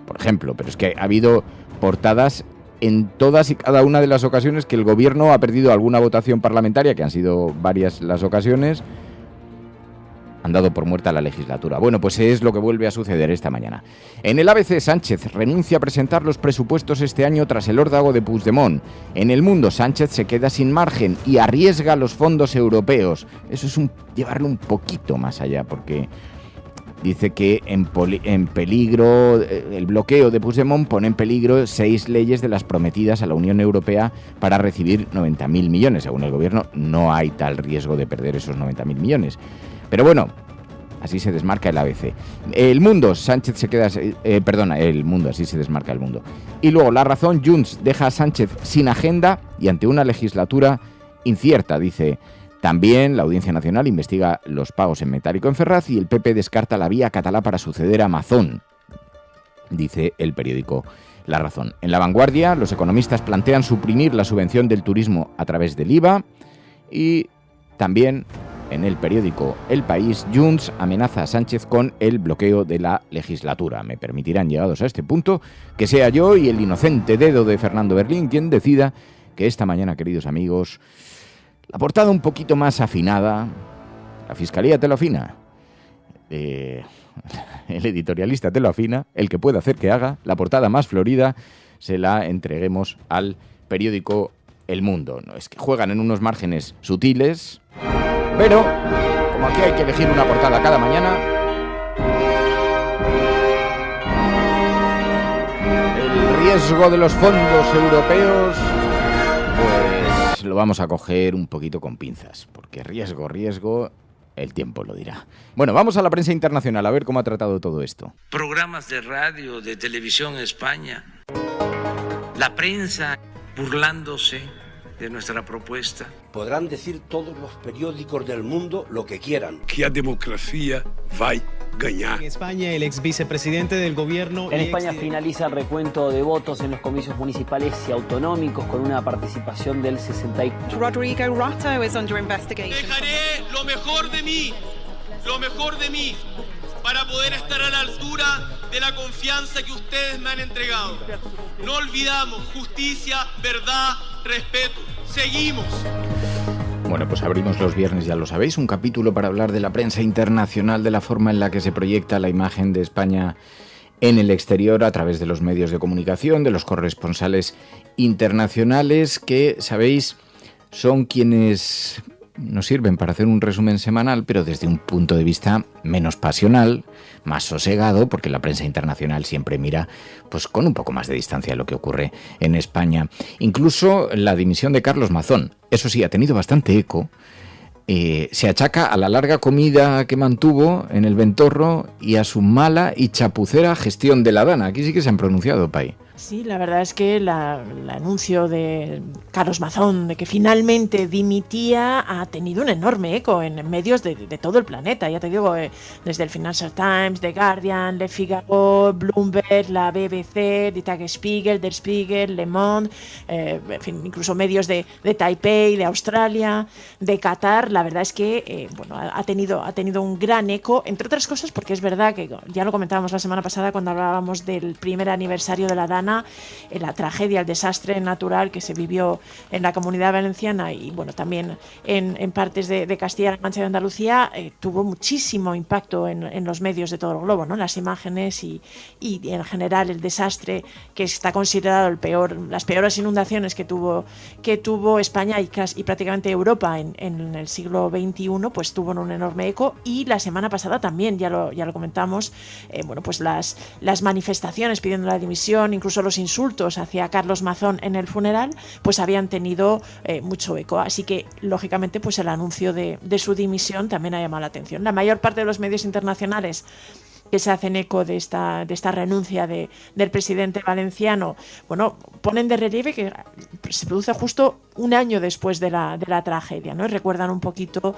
por ejemplo. Pero es que ha habido portadas en todas y cada una de las ocasiones que el gobierno ha perdido alguna votación parlamentaria, que han sido varias las ocasiones, han dado por muerta la legislatura. Bueno, pues es lo que vuelve a suceder esta mañana. En el ABC, Sánchez renuncia a presentar los presupuestos este año tras el órdago de Puigdemont. En El Mundo, Sánchez se queda sin margen y arriesga los fondos europeos. Eso es llevarlo un poquito más allá, porque dice que en peligro, el bloqueo de Puigdemont pone en peligro 6 leyes de las prometidas a la Unión Europea para recibir 90.000 millones. Según el gobierno, no hay tal riesgo de perder esos 90.000 millones. Pero bueno, así se desmarca el ABC. El Mundo, Sánchez se queda... El Mundo, así se desmarca el Mundo. Y luego, La Razón, Junts deja a Sánchez sin agenda y ante una legislatura incierta, dice. También la Audiencia Nacional investiga los pagos en metálico en Ferraz y el PP descarta la vía catalá para suceder a Mazón, dice el periódico La Razón. En La Vanguardia, los economistas plantean suprimir la subvención del turismo a través del IVA y también... En el periódico El País, Junts amenaza a Sánchez con el bloqueo de la legislatura. Me permitirán, llegados a este punto, que sea yo y el inocente dedo de Fernando Berlín quien decida que esta mañana, queridos amigos, la portada un poquito más afinada, la Fiscalía te lo afina, el editorialista te lo afina, el que puede hacer que haga, la portada más florida se la entreguemos al periódico El Mundo. No es que juegan en unos márgenes sutiles, pero como aquí hay que elegir una portada cada mañana, el riesgo de los fondos europeos, pues lo vamos a coger un poquito con pinzas, porque riesgo, el tiempo lo dirá. Bueno, vamos a la prensa internacional a ver cómo ha tratado todo esto. Programas de radio, de televisión en España, la prensa burlándose de nuestra propuesta. Podrán decir todos los periódicos del mundo lo que quieran. Que a democracia va a ganar. En España, el ex vicepresidente del gobierno... En España finaliza el recuento de votos en los comicios municipales y autonómicos con una participación del 64%. Rodrigo Rato is under investigation. Dejaré lo mejor de mí, para poder estar a la altura de la confianza que ustedes me han entregado. No olvidamos justicia, verdad, respeto. Seguimos. Bueno, pues abrimos los viernes, ya lo sabéis, un capítulo para hablar de la prensa internacional, de la forma en la que se proyecta la imagen de España en el exterior a través de los medios de comunicación, de los corresponsales internacionales que, sabéis, son quienes nos sirven para hacer un resumen semanal, pero desde un punto de vista menos pasional, más sosegado, porque la prensa internacional siempre mira pues con un poco más de distancia lo que ocurre en España. Incluso la dimisión de Carlos Mazón, eso sí, ha tenido bastante eco. Se achaca a la larga comida que mantuvo en el Ventorro y a su mala y chapucera gestión de la Dana. Aquí sí que se han pronunciado, Pai. Sí, la verdad es que el anuncio de Carlos Mazón de que finalmente dimitía ha tenido un enorme eco en medios de todo el planeta. Ya te digo, desde el Financial Times, The Guardian, Le Figaro, Bloomberg, la BBC, Die Tagesspiegel, Der Spiegel, Le Monde, en fin, incluso medios de Taipei, de Australia, de Qatar. La verdad es que ha tenido un gran eco, entre otras cosas porque es verdad que ya lo comentábamos la semana pasada cuando hablábamos del primer aniversario de la Dana, la tragedia, el desastre natural que se vivió en la Comunidad Valenciana y también en partes de Castilla-La Mancha y de Andalucía, tuvo muchísimo impacto en los medios de todo el globo, ¿no? Las imágenes y en general el desastre que está considerado las peores inundaciones que tuvo España y prácticamente Europa en el siglo XXI, pues tuvo un enorme eco. Y la semana pasada también, ya lo comentamos, pues las manifestaciones pidiendo la dimisión, incluso los insultos hacia Carlos Mazón en el funeral, pues habían tenido mucho eco. Así que, lógicamente, pues el anuncio de su dimisión también ha llamado la atención. La mayor parte de los medios internacionales que se hacen eco de esta renuncia del presidente valenciano, ponen de relieve que se produce justo un año después de la tragedia, ¿no? Y recuerdan un poquito,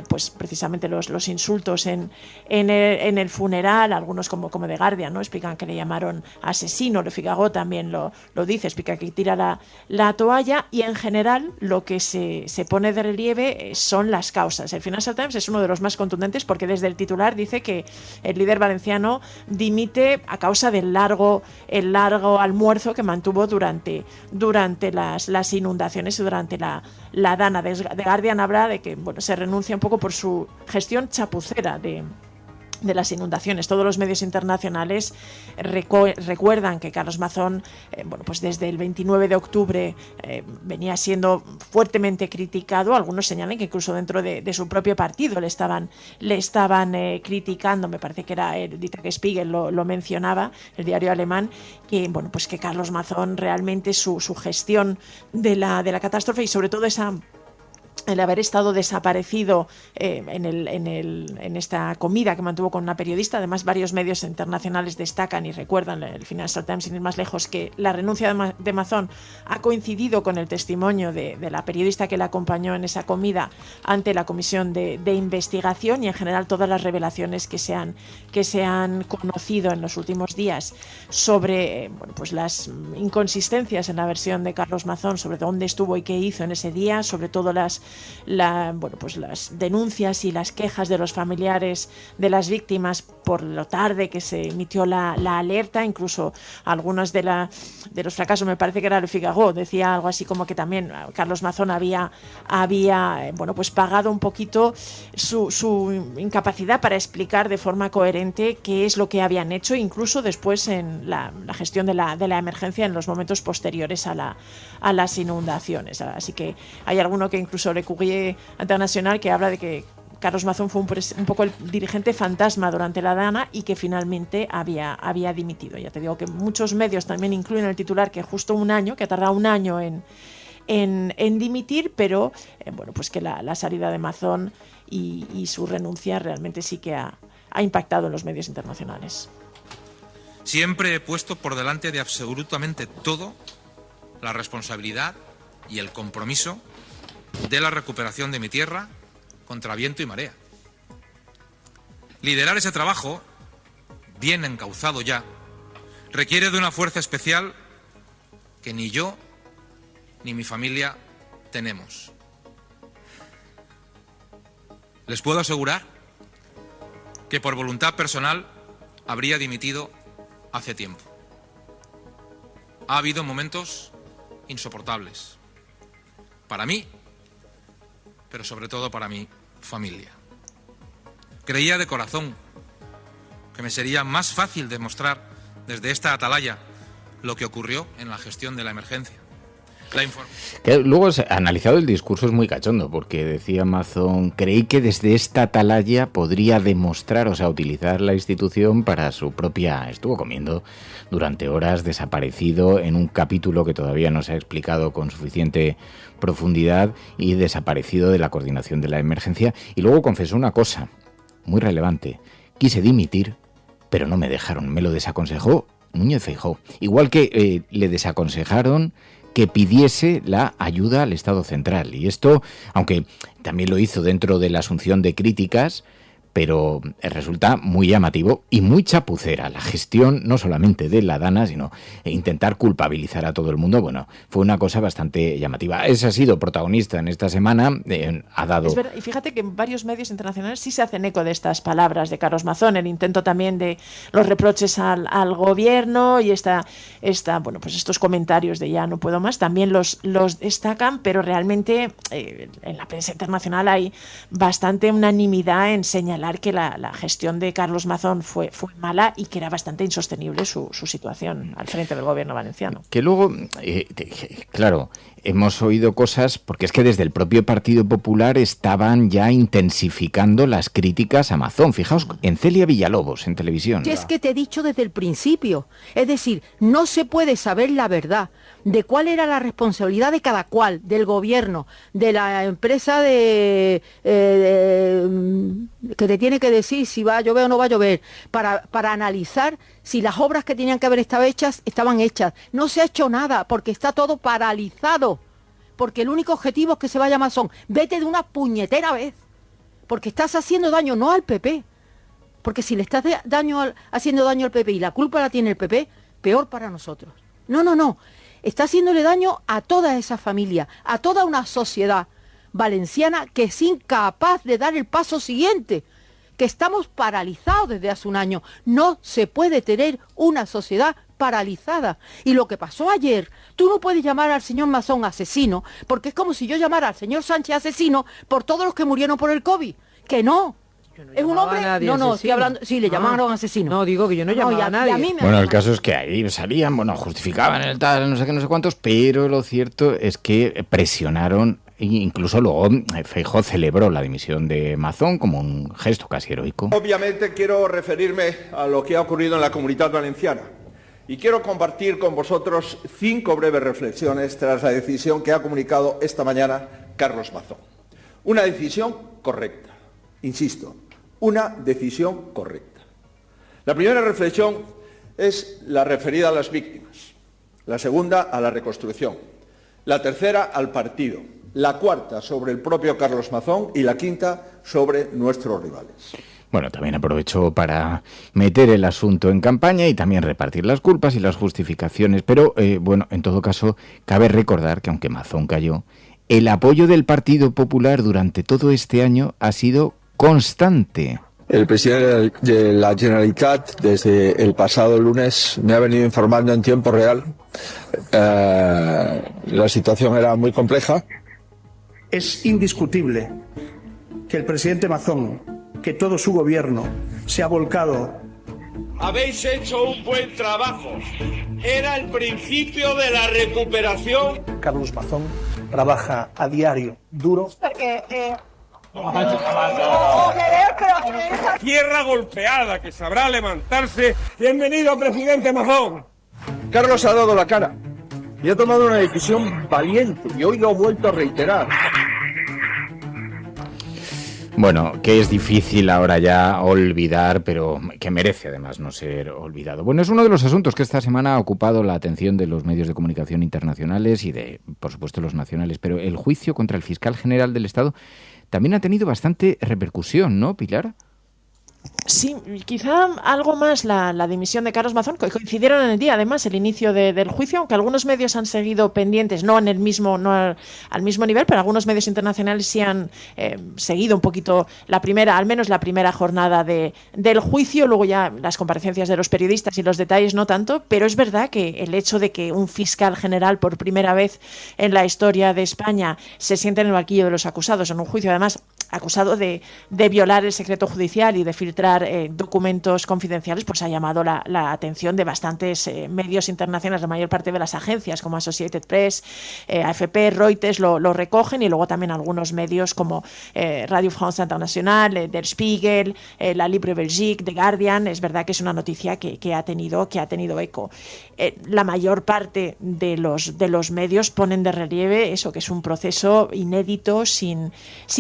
pues precisamente los insultos en el funeral, algunos como The Guardian, ¿no? Explican que le llamaron asesino, Le Figaro también lo dice, explica que tira la toalla, y en general lo que se pone de relieve son las causas. El Financial Times es uno de los más contundentes porque desde el titular dice que el líder valenciano dimite a causa del largo almuerzo que mantuvo durante las inundaciones y durante la Dana. The Guardian habla de que se renuncia un poco por su gestión chapucera de las inundaciones. Todos los medios internacionales recuerdan que Carlos Mazón, pues desde el 29 de octubre venía siendo fuertemente criticado. Algunos señalan que incluso dentro de su propio partido le estaban criticando. Me parece que era el Die Tagesspiegel lo mencionaba, el diario alemán, que pues que Carlos Mazón realmente su gestión de la catástrofe y sobre todo el haber estado desaparecido en esta comida que mantuvo con una periodista. Además, varios medios internacionales destacan y recuerdan, el Financial Times sin ir más lejos, que la renuncia de Mazón ha coincidido con el testimonio de la periodista que la acompañó en esa comida ante la comisión de investigación, y en general todas las revelaciones que se han conocido en los últimos días sobre pues las inconsistencias en la versión de Carlos Mazón sobre dónde estuvo y qué hizo en ese día, sobre todo las las denuncias y las quejas de los familiares de las víctimas por lo tarde que se emitió la alerta. Incluso algunos de los fracasos, me parece que era el Figaro, decía algo así como que también Carlos Mazón había pagado un poquito su incapacidad para explicar de forma coherente qué es lo que habían hecho, incluso después en la gestión de la emergencia en los momentos posteriores a las inundaciones. Así que hay alguno que incluso Le Courrier International que habla de que Carlos Mazón fue un poco el dirigente fantasma durante la Dana y que finalmente había dimitido. Ya te digo que muchos medios también incluyen el titular que justo un año, que ha tardado un año en dimitir, pero pues que la salida de Mazón y su renuncia realmente sí que ha impactado en los medios internacionales. Siempre he puesto por delante de absolutamente todo la responsabilidad y el compromiso de la recuperación de mi tierra contra viento y marea. Liderar ese trabajo, bien encauzado ya, requiere de una fuerza especial que ni yo ni mi familia tenemos. Les puedo asegurar que por voluntad personal habría dimitido hace tiempo. Ha habido momentos insoportables para mí, pero sobre todo para mi familia. Creía de corazón que me sería más fácil demostrar desde esta atalaya lo que ocurrió en la gestión de la emergencia. Que luego, analizado el discurso, es muy cachondo, porque decía Mazón, creí que desde esta atalaya podría demostrar, o sea, utilizar la institución para su propia... Estuvo comiendo durante horas, desaparecido en un capítulo que todavía no se ha explicado con suficiente profundidad y desaparecido de la coordinación de la emergencia. Y luego confesó una cosa muy relevante: quise dimitir, pero no me dejaron, me lo desaconsejó Núñez Feijóo. Igual que le desaconsejaron que pidiese la ayuda al Estado central. Y esto, aunque también lo hizo dentro de la asunción de críticas, pero resulta muy llamativo y muy chapucera la gestión, no solamente de la Dana, sino intentar culpabilizar a todo el mundo. Bueno, fue una cosa bastante llamativa. Ese ha sido protagonista en esta semana, ha dado... Es verdad, y fíjate que en varios medios internacionales sí se hacen eco de estas palabras de Carlos Mazón, el intento también de los reproches al gobierno y estos comentarios de ya no puedo más, también los destacan, pero realmente en la prensa internacional hay bastante unanimidad en señalar que la gestión de Carlos Mazón fue mala y que era bastante insostenible su situación al frente del gobierno valenciano. Que luego, claro, hemos oído cosas, porque es que desde el propio Partido Popular estaban ya intensificando las críticas a Mazón. Fijaos, en Celia Villalobos, en televisión. Es que te he dicho desde el principio, es decir, no se puede saber la verdad de cuál era la responsabilidad de cada cual, del gobierno, de la empresa que te tiene que decir si va a llover o no va a llover, para analizar si las obras que tenían que haber estado hechas estaban hechas. No se ha hecho nada porque está todo paralizado, porque el único objetivo es que se vaya Mazón. Vete de una puñetera vez, porque estás haciendo daño no al PP, porque si le estás haciendo daño al PP y la culpa la tiene el PP, peor para nosotros. No. Está haciéndole daño a toda esa familia, a toda una sociedad valenciana que es incapaz de dar el paso siguiente, que estamos paralizados desde hace un año. No se puede tener una sociedad paralizada. Y lo que pasó ayer, tú no puedes llamar al señor Mazón asesino, porque es como si yo llamara al señor Sánchez asesino por todos los que murieron por el COVID. Que no. ¿Es un hombre? No, estoy hablando... Sí, le llamaron asesino. No, digo que yo no llamaba a nadie. Bueno, el caso es que ahí salían, justificaban el tal, no sé qué, no sé cuántos, pero lo cierto es que presionaron, e incluso luego Feijóo celebró la dimisión de Mazón como un gesto casi heroico. Obviamente quiero referirme a lo que ha ocurrido en la Comunitat Valenciana y quiero compartir con vosotros 5 breves reflexiones tras la decisión que ha comunicado esta mañana Carlos Mazón. Una decisión correcta, insisto. Una decisión correcta. La primera reflexión es la referida a las víctimas, la segunda a la reconstrucción, la tercera al partido, la cuarta sobre el propio Carlos Mazón y la quinta sobre nuestros rivales. Bueno, también aprovechó para meter el asunto en campaña y también repartir las culpas y las justificaciones, pero en todo caso cabe recordar que aunque Mazón cayó, el apoyo del Partido Popular durante todo este año ha sido constante. El presidente de la Generalitat desde el pasado lunes me ha venido informando en tiempo real. La situación era muy compleja. Es indiscutible que el presidente Mazón, que todo su gobierno se ha volcado. Habéis hecho un buen trabajo. Era el principio de la recuperación. Carlos Mazón trabaja a diario, duro. Tierra golpeada que sabrá levantarse. Bienvenido, presidente Mazón. Carlos ha dado la cara y ha tomado una decisión valiente y hoy lo ha vuelto a reiterar. Bueno, que es difícil ahora ya olvidar, pero que merece además no ser olvidado. Bueno, es uno de los asuntos que esta semana ha ocupado la atención de los medios de comunicación internacionales y de, por supuesto, los nacionales, pero el juicio contra el fiscal general del Estado también ha tenido bastante repercusión, ¿no, Pilar? Sí, quizá algo más la dimisión de Carlos Mazón, que coincidieron en el día, además, el inicio del juicio, aunque algunos medios han seguido pendientes, no al mismo nivel, pero algunos medios internacionales sí han seguido un poquito al menos la primera jornada del juicio, luego ya las comparecencias de los periodistas y los detalles no tanto, pero es verdad que el hecho de que un fiscal general por primera vez en la historia de España se siente en el banquillo de los acusados, en un juicio además acusado de violar el secreto judicial y de filtrar documentos confidenciales, pues ha llamado la atención de bastantes medios internacionales, la mayor parte de las agencias como Associated Press, AFP, Reuters lo recogen, y luego también algunos medios como Radio France Internationale, Der Spiegel, La Libre Belgique, The Guardian. Es verdad que es una noticia que ha tenido eco. La mayor parte de los medios ponen de relieve eso, que es un proceso inédito, sin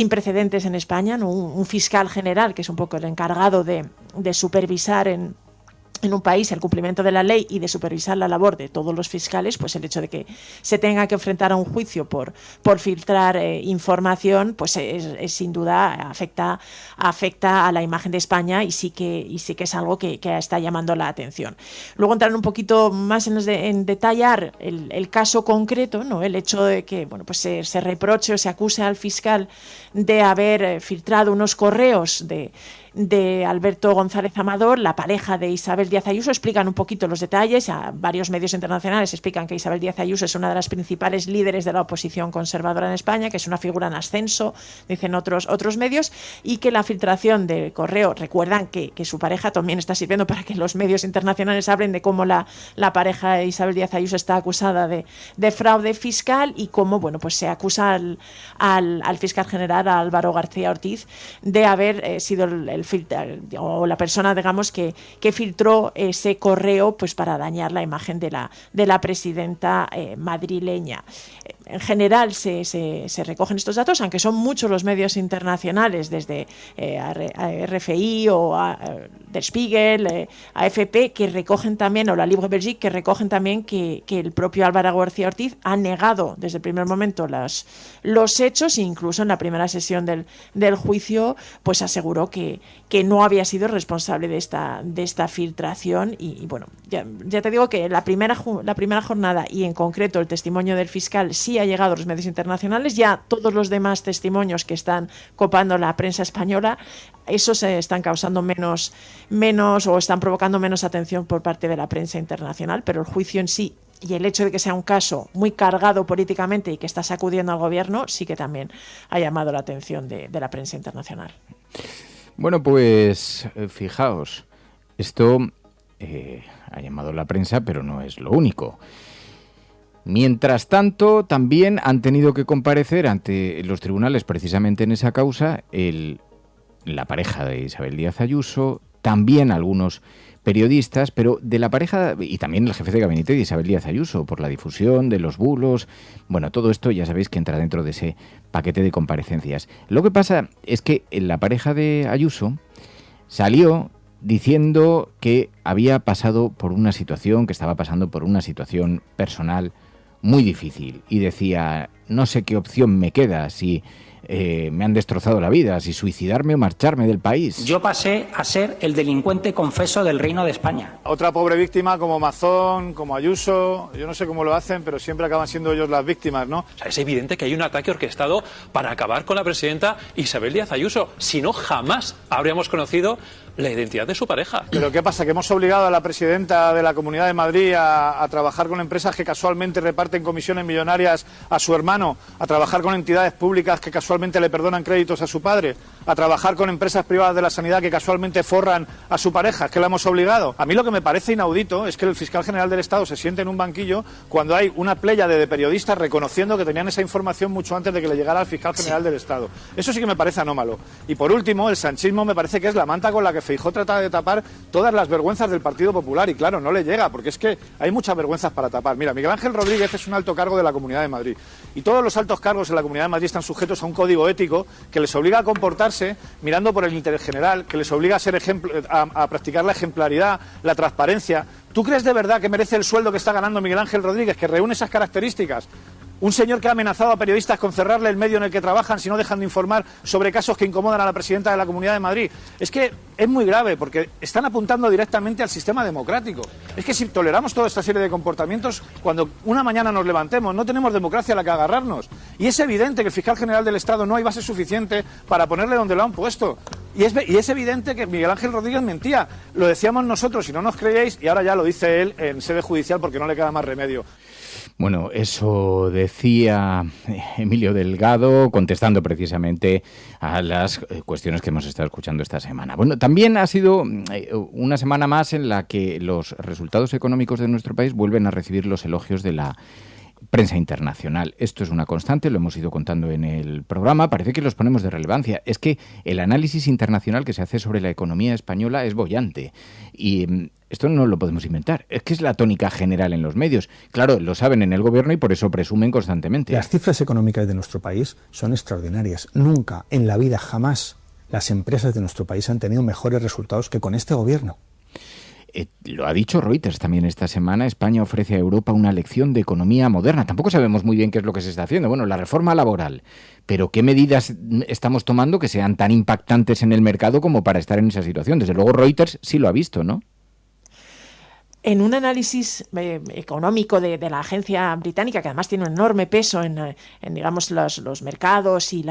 precedentes en España, ¿no? Un fiscal general, que es un poco el encargado de supervisar en un país el cumplimiento de la ley y de supervisar la labor de todos los fiscales, pues el hecho de que se tenga que enfrentar a un juicio por filtrar información, pues es sin duda afecta a la imagen de España, y sí que es algo que está llamando la atención. Luego entrar un poquito más en detallar el caso concreto, ¿no? El hecho de que pues se reproche o se acuse al fiscal de haber filtrado unos correos de Alberto González Amador, la pareja de Isabel Díaz Ayuso. Explican un poquito los detalles. A varios medios internacionales explican que Isabel Díaz Ayuso es una de las principales líderes de la oposición conservadora en España, que es una figura en ascenso, dicen otros medios, y que la filtración de correo, recuerdan que su pareja también está sirviendo para que los medios internacionales hablen de cómo la pareja de Isabel Díaz Ayuso está acusada de fraude fiscal, y cómo pues se acusa al fiscal general, a Álvaro García Ortiz, de haber sido la persona, digamos, que filtró ese correo pues para dañar la imagen de la presidenta madrileña. En general se recogen estos datos, aunque son muchos los medios internacionales, desde RFI o Der Spiegel, AFP, que recogen también, o La Libre Belgique, que recogen también que el propio Álvaro García Ortiz ha negado desde el primer momento los hechos, e incluso en la primera sesión del juicio pues aseguró que no había sido responsable de esta filtración. Y bueno, ya te digo que la primera jornada, y en concreto el testimonio del fiscal, sí ha llegado a los medios internacionales. Ya todos los demás testimonios que están copando la prensa española, esos están causando menos o están provocando menos atención por parte de la prensa internacional, pero el juicio en sí y el hecho de que sea un caso muy cargado políticamente y que está sacudiendo al gobierno, sí que también ha llamado la atención de la prensa internacional. Bueno, pues fijaos, esto ha llamado la prensa, pero no es lo único. Mientras tanto, también han tenido que comparecer ante los tribunales, precisamente en esa causa, la pareja de Isabel Díaz Ayuso, también algunos periodistas, pero de la pareja, y también el jefe de gabinete de Isabel Díaz Ayuso, por la difusión de los bulos. Bueno, todo esto ya sabéis que entra dentro de ese paquete de comparecencias. Lo que pasa es que la pareja de Ayuso salió diciendo que había pasado por una situación, que estaba pasando por una situación personal muy difícil, y decía: no sé qué opción me queda, si me han destrozado la vida, si suicidarme o marcharme del país. Yo pasé a ser el delincuente confeso del Reino de España. Otra pobre víctima como Mazón, como Ayuso, yo no sé cómo lo hacen, pero siempre acaban siendo ellos las víctimas, ¿no? O sea, es evidente que hay un ataque orquestado para acabar con la presidenta Isabel Díaz Ayuso. Si no, jamás habríamos conocido la identidad de su pareja. ¿Pero qué pasa? ¿Que hemos obligado a la presidenta de la Comunidad de Madrid a trabajar con empresas que casualmente reparten comisiones millonarias a su hermano, a trabajar con entidades públicas que casualmente le perdonan créditos a su padre, a trabajar con empresas privadas de la sanidad que casualmente forran a su pareja? ¿Es que la hemos obligado? A mí lo que me parece inaudito es que el fiscal general del Estado se siente en un banquillo cuando hay una pléyade de periodistas reconociendo que tenían esa información mucho antes de que le llegara al fiscal general del Estado. Eso sí que me parece anómalo. Y por último, el sanchismo me parece que es la manta con la que Feijóo trata de tapar todas las vergüenzas del Partido Popular, y claro, no le llega, porque es que hay muchas vergüenzas para tapar. Mira, Miguel Ángel Rodríguez es un alto cargo de la Comunidad de Madrid, y todos los altos cargos en la Comunidad de Madrid están sujetos a un código ético que les obliga a comportarse mirando por el interés general, que les obliga a ser a practicar la ejemplaridad, la transparencia. ¿Tú crees de verdad que merece el sueldo que está ganando Miguel Ángel Rodríguez, que reúne esas características? Un señor que ha amenazado a periodistas con cerrarle el medio en el que trabajan si no dejan de informar sobre casos que incomodan a la presidenta de la Comunidad de Madrid. Es que es muy grave, porque están apuntando directamente al sistema democrático. Es que si toleramos toda esta serie de comportamientos, cuando una mañana nos levantemos, no tenemos democracia a la que agarrarnos. Y es evidente que el fiscal general del Estado no hay base suficiente para ponerle donde lo han puesto. Y es evidente que Miguel Ángel Rodríguez mentía. Lo decíamos nosotros y no nos creíais, y ahora ya lo dice él en sede judicial porque no le queda más remedio. Bueno, eso decía Emilio Delgado, contestando precisamente a las cuestiones que hemos estado escuchando esta semana. Bueno, también ha sido una semana más en la que los resultados económicos de nuestro país vuelven a recibir los elogios de la prensa internacional. Esto es una constante, lo hemos ido contando en el programa, parece que los ponemos de relevancia. Es que el análisis internacional que se hace sobre la economía española es boyante, y esto no lo podemos inventar, es que es la tónica general en los medios. Claro, lo saben en el gobierno y por eso presumen constantemente. Las cifras económicas de nuestro país son extraordinarias. Nunca, en la vida, jamás, las empresas de nuestro país han tenido mejores resultados que con este gobierno. Lo ha dicho Reuters también esta semana. España ofrece a Europa una lección de economía moderna. Tampoco sabemos muy bien qué es lo que se está haciendo. Bueno, la reforma laboral. Pero ¿qué medidas estamos tomando que sean tan impactantes en el mercado como para estar en esa situación? Desde luego Reuters sí lo ha visto, ¿no? En un análisis económico de la agencia británica, que además tiene un enorme peso en digamos, los mercados y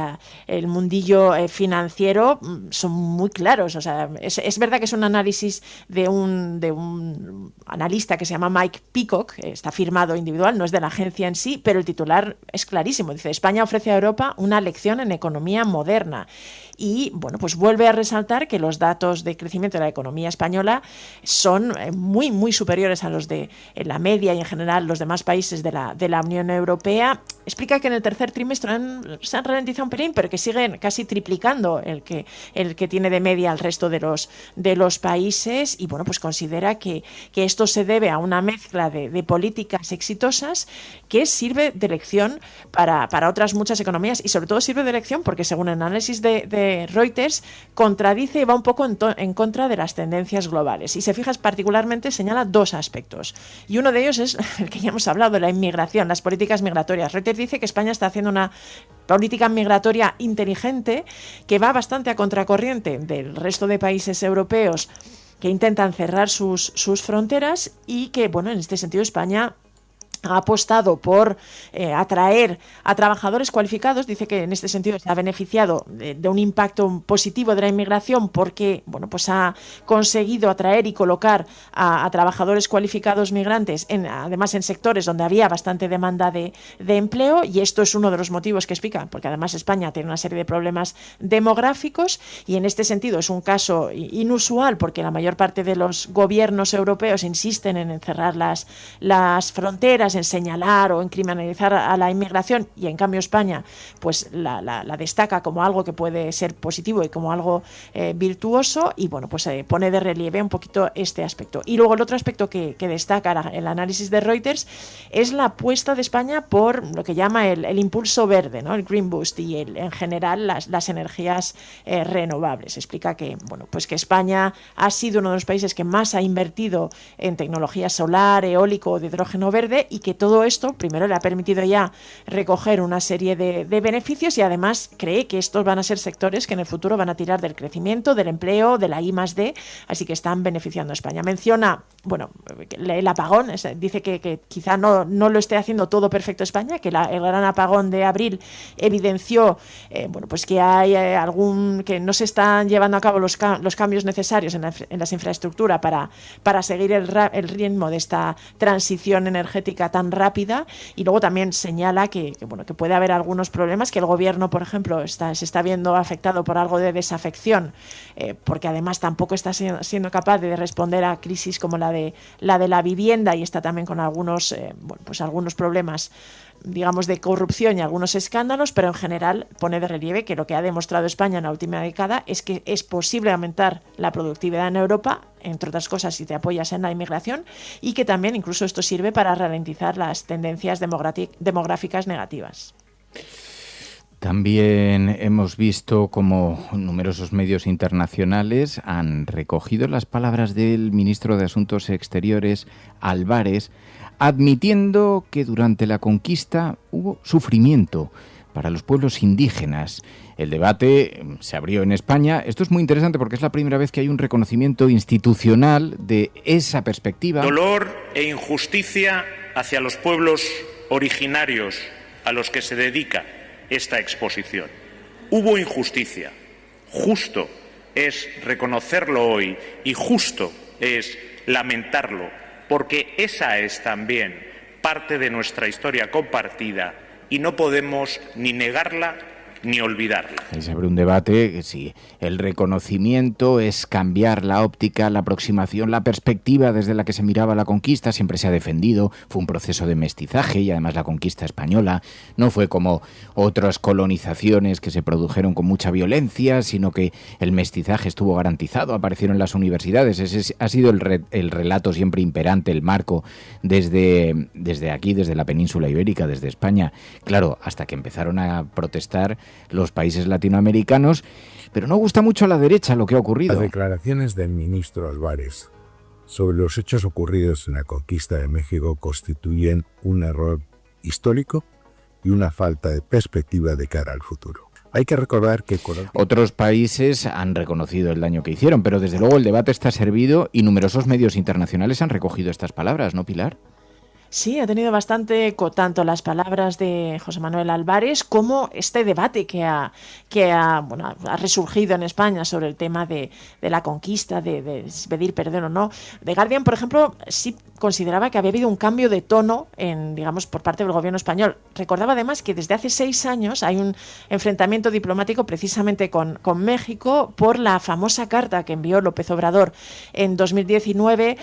el mundillo financiero, son muy claros. O sea, es verdad que es un análisis de un analista que se llama Mike Peacock, está firmado individual, no es de la agencia en sí, pero el titular es clarísimo. Dice: España ofrece a Europa una lección en economía moderna. Y, bueno, pues vuelve a resaltar que los datos de crecimiento de la economía española son muy, muy superiores a los de la media y en general los demás países de la Unión Europea. Explica que en el tercer trimestre se han ralentizado un pelín, pero que siguen casi triplicando el que tiene de media el resto de los países, y bueno, pues considera que esto se debe a una mezcla de políticas exitosas que sirve de lección para otras muchas economías, y sobre todo sirve de lección porque, según el análisis de Reuters, contradice y va un poco en contra de las tendencias globales. Y se fija, particularmente señala dos aspectos. Y uno de ellos es el que ya hemos hablado, la inmigración, las políticas migratorias. Reuters dice que España está haciendo una política migratoria inteligente que va bastante a contracorriente del resto de países europeos que intentan cerrar sus fronteras, y que, bueno, en este sentido España ha apostado por atraer a trabajadores cualificados. Dice que en este sentido se ha beneficiado de un impacto positivo de la inmigración porque, bueno, pues ha conseguido atraer y colocar a trabajadores cualificados migrantes, además en sectores donde había bastante demanda de empleo, y esto es uno de los motivos que explica, porque además España tiene una serie de problemas demográficos, y en este sentido es un caso inusual porque la mayor parte de los gobiernos europeos insisten en encerrar las fronteras, en señalar o en criminalizar a la inmigración, y en cambio España pues la destaca como algo que puede ser positivo y como algo virtuoso, y bueno, pues pone de relieve un poquito este aspecto. Y luego el otro aspecto que destaca el análisis de Reuters es la apuesta de España por lo que llama el impulso verde, ¿no? El Green Boost, y en general las energías renovables. Explica que, bueno, pues que España ha sido uno de los países que más ha invertido en tecnología solar, eólico o de hidrógeno verde, y que todo esto, primero, le ha permitido ya recoger una serie de beneficios y además cree que estos van a ser sectores que en el futuro van a tirar del crecimiento, del empleo, de la I+D, así que están beneficiando a España. Menciona, bueno, el apagón, dice que quizá no lo esté haciendo todo perfecto España, que el gran apagón de abril evidenció bueno, pues que hay que no se están llevando a cabo los cambios necesarios en las infraestructuras para seguir el ritmo de esta transición energética tan rápida, y luego también señala que puede haber algunos problemas, que el gobierno, por ejemplo, se está viendo afectado por algo de desafección, porque además tampoco está siendo capaz de responder a crisis como la de la vivienda, y está también con algunos problemas, digamos, de corrupción y algunos escándalos, pero en general pone de relieve que lo que ha demostrado España en la última década es que es posible aumentar la productividad en Europa, entre otras cosas si te apoyas en la inmigración, y que también incluso esto sirve para ralentizar las tendencias demográficas negativas. También hemos visto cómo numerosos medios internacionales han recogido las palabras del ministro de Asuntos Exteriores, Álvarez, admitiendo que durante la conquista hubo sufrimiento para los pueblos indígenas. El debate se abrió en España. Esto es muy interesante porque es la primera vez que hay un reconocimiento institucional de esa perspectiva. Dolor e injusticia hacia los pueblos originarios a los que se dedica esta exposición. Hubo injusticia. Justo es reconocerlo hoy y justo es lamentarlo, porque esa es también parte de nuestra historia compartida y no podemos ni negarla ni olvidarla. Ahí se abre un debate que si el reconocimiento es cambiar la óptica, la aproximación, la perspectiva desde la que se miraba la conquista. Siempre se ha defendido, fue un proceso de mestizaje, y además la conquista española no fue como otras colonizaciones que se produjeron con mucha violencia, sino que el mestizaje estuvo garantizado, aparecieron las universidades. Ese ha sido el relato siempre imperante, el marco desde aquí, desde la península ibérica, desde España. Claro, hasta que empezaron a protestar los países latinoamericanos, pero no gusta mucho a la derecha lo que ha ocurrido. Las declaraciones del ministro Álvarez sobre los hechos ocurridos en la conquista de México constituyen un error histórico y una falta de perspectiva de cara al futuro. Hay que recordar que otros países han reconocido el daño que hicieron, pero desde luego el debate está servido y numerosos medios internacionales han recogido estas palabras, ¿no, Pilar? Sí, ha tenido bastante eco tanto las palabras de José Manuel Álvarez como este debate que ha resurgido en España sobre el tema de la conquista, de pedir perdón o no. The Guardian, por ejemplo, sí consideraba que había habido un cambio de tono por parte del gobierno español. Recordaba además que desde hace 6 años hay un enfrentamiento diplomático precisamente con México por la famosa carta que envió López Obrador en 2019,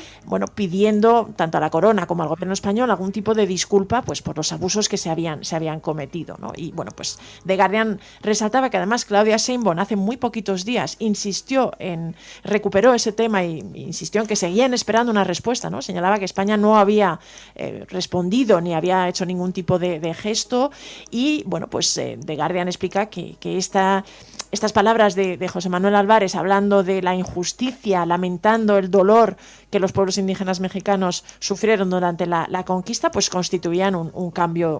pidiendo tanto a la corona como al gobierno español algún tipo de disculpa pues por los abusos que se habían cometido, ¿no? Y pues The Guardian resaltaba que además Claudia Sheinbaum hace muy poquitos días recuperó ese tema y insistió en que seguían esperando una respuesta, ¿no? Señalaba que España no había respondido ni había hecho ningún tipo de gesto, y The Guardian explica que estas palabras de José Manuel Álvarez, hablando de la injusticia, lamentando el dolor que los pueblos indígenas mexicanos sufrieron durante la conquista, pues constituían un cambio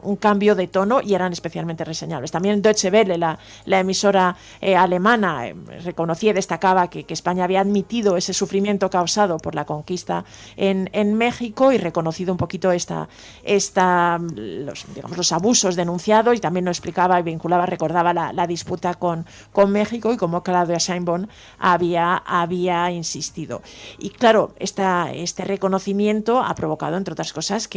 de tono y eran especialmente reseñables. También Deutsche Welle, la emisora alemana, reconocía y destacaba que España había admitido ese sufrimiento causado por la conquista en México y reconocido un poquito los abusos denunciados, y también lo explicaba y recordaba la disputa con México y cómo Claudia Sheinbaum había insistido. Y claro, este reconocimiento ha provocado, entre otras cosas,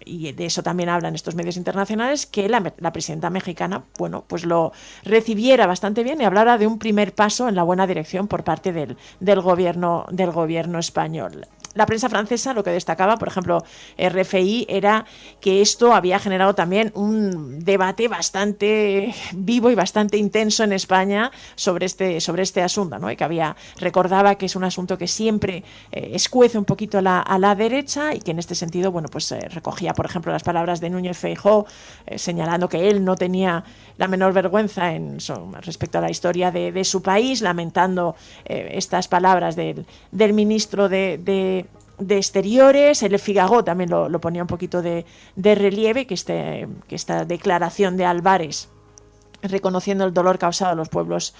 y de eso también hablan estos medios internacionales, que la presidenta mexicana pues lo recibiera bastante bien y hablara de un primer paso en la buena dirección por parte del gobierno español. La prensa francesa lo que destacaba, por ejemplo, RFI, era que esto había generado también un debate bastante vivo y bastante intenso en España sobre este asunto, ¿no? Y que recordaba que es un asunto que siempre escuece un poquito a la derecha, y que en este sentido, recogía, por ejemplo, las palabras de Núñez Feijóo, señalando que él no tenía la menor vergüenza respecto a la historia de su país, lamentando estas palabras del ministro de de Exteriores. El Figaro también lo ponía un poquito de relieve, que esta declaración de Álvarez, reconociendo el dolor causado a los pueblos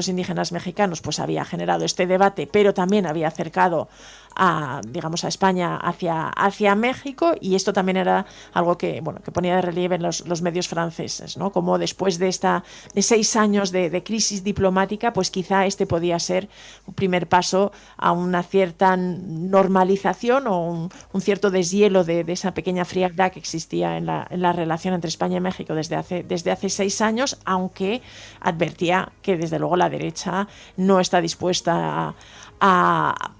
indígenas mexicanos, pues había generado este debate, pero también había acercado a España hacia México, y esto también era algo que ponía de relieve en los medios franceses, ¿no? Como después de 6 años de crisis diplomática, pues quizá este podía ser un primer paso a una cierta normalización o un cierto deshielo de esa pequeña frialdad que existía en la relación entre España y México desde hace 6 años, aunque advertía que desde luego la derecha no está dispuesta a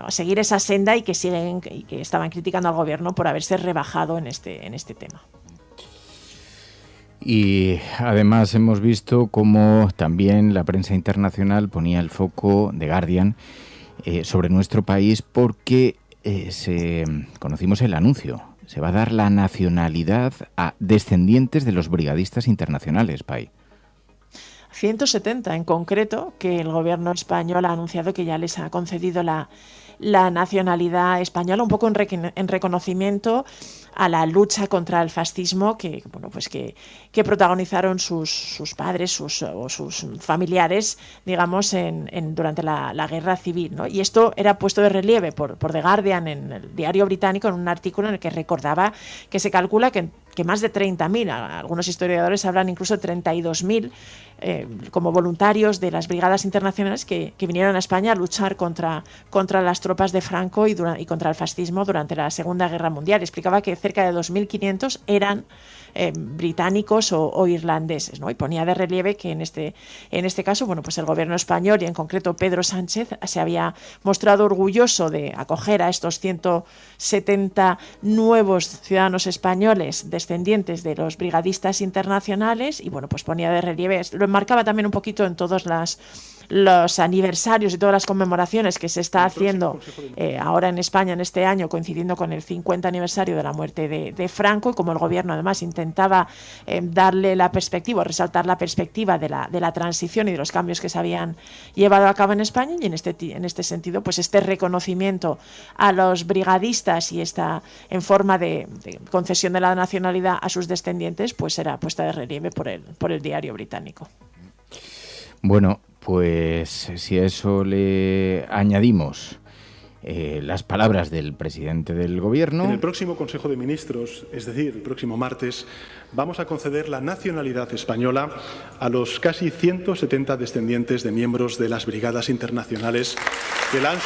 seguir esa senda y que estaban criticando al gobierno por haberse rebajado en este tema. Y además hemos visto cómo también la prensa internacional ponía el foco, The Guardian, sobre nuestro país, porque conocimos el anuncio. Se va a dar la nacionalidad a descendientes de los brigadistas internacionales, Pai. 170 en concreto, que el gobierno español ha anunciado que ya les ha concedido la nacionalidad española, un poco en reconocimiento a la lucha contra el fascismo que protagonizaron sus padres o sus familiares, digamos, durante la guerra civil, ¿no? Y esto era puesto de relieve por The Guardian en el diario británico, en un artículo en el que recordaba que se calcula que más de 30.000, algunos historiadores hablan incluso de 32.000, como voluntarios de las brigadas internacionales que vinieron a España a luchar contra las tropas de Franco y contra el fascismo durante la Segunda Guerra Mundial. Explicaba que cerca de 2.500 eran británicos o irlandeses, ¿no? Y ponía de relieve que en este caso, pues el gobierno español, y en concreto Pedro Sánchez, se había mostrado orgulloso de acoger a estos 170 nuevos ciudadanos españoles descendientes de los brigadistas internacionales, y pues ponía de relieve, lo enmarcaba también un poquito en todos los aniversarios y todas las conmemoraciones que se está haciendo ahora en España en este año, coincidiendo con el 50 aniversario de la muerte de Franco, y como el gobierno además intentaba darle la perspectiva, resaltar la perspectiva de la transición y de los cambios que se habían llevado a cabo en España, y en este sentido, pues este reconocimiento a los brigadistas y esta en forma de concesión de la nacionalidad a sus descendientes, pues era puesta de relieve por el diario británico. Bueno, pues si a eso le añadimos las palabras del presidente del Gobierno. En el próximo Consejo de Ministros, es decir, el próximo martes, vamos a conceder la nacionalidad española a los casi 170 descendientes de miembros de las brigadas internacionales que la han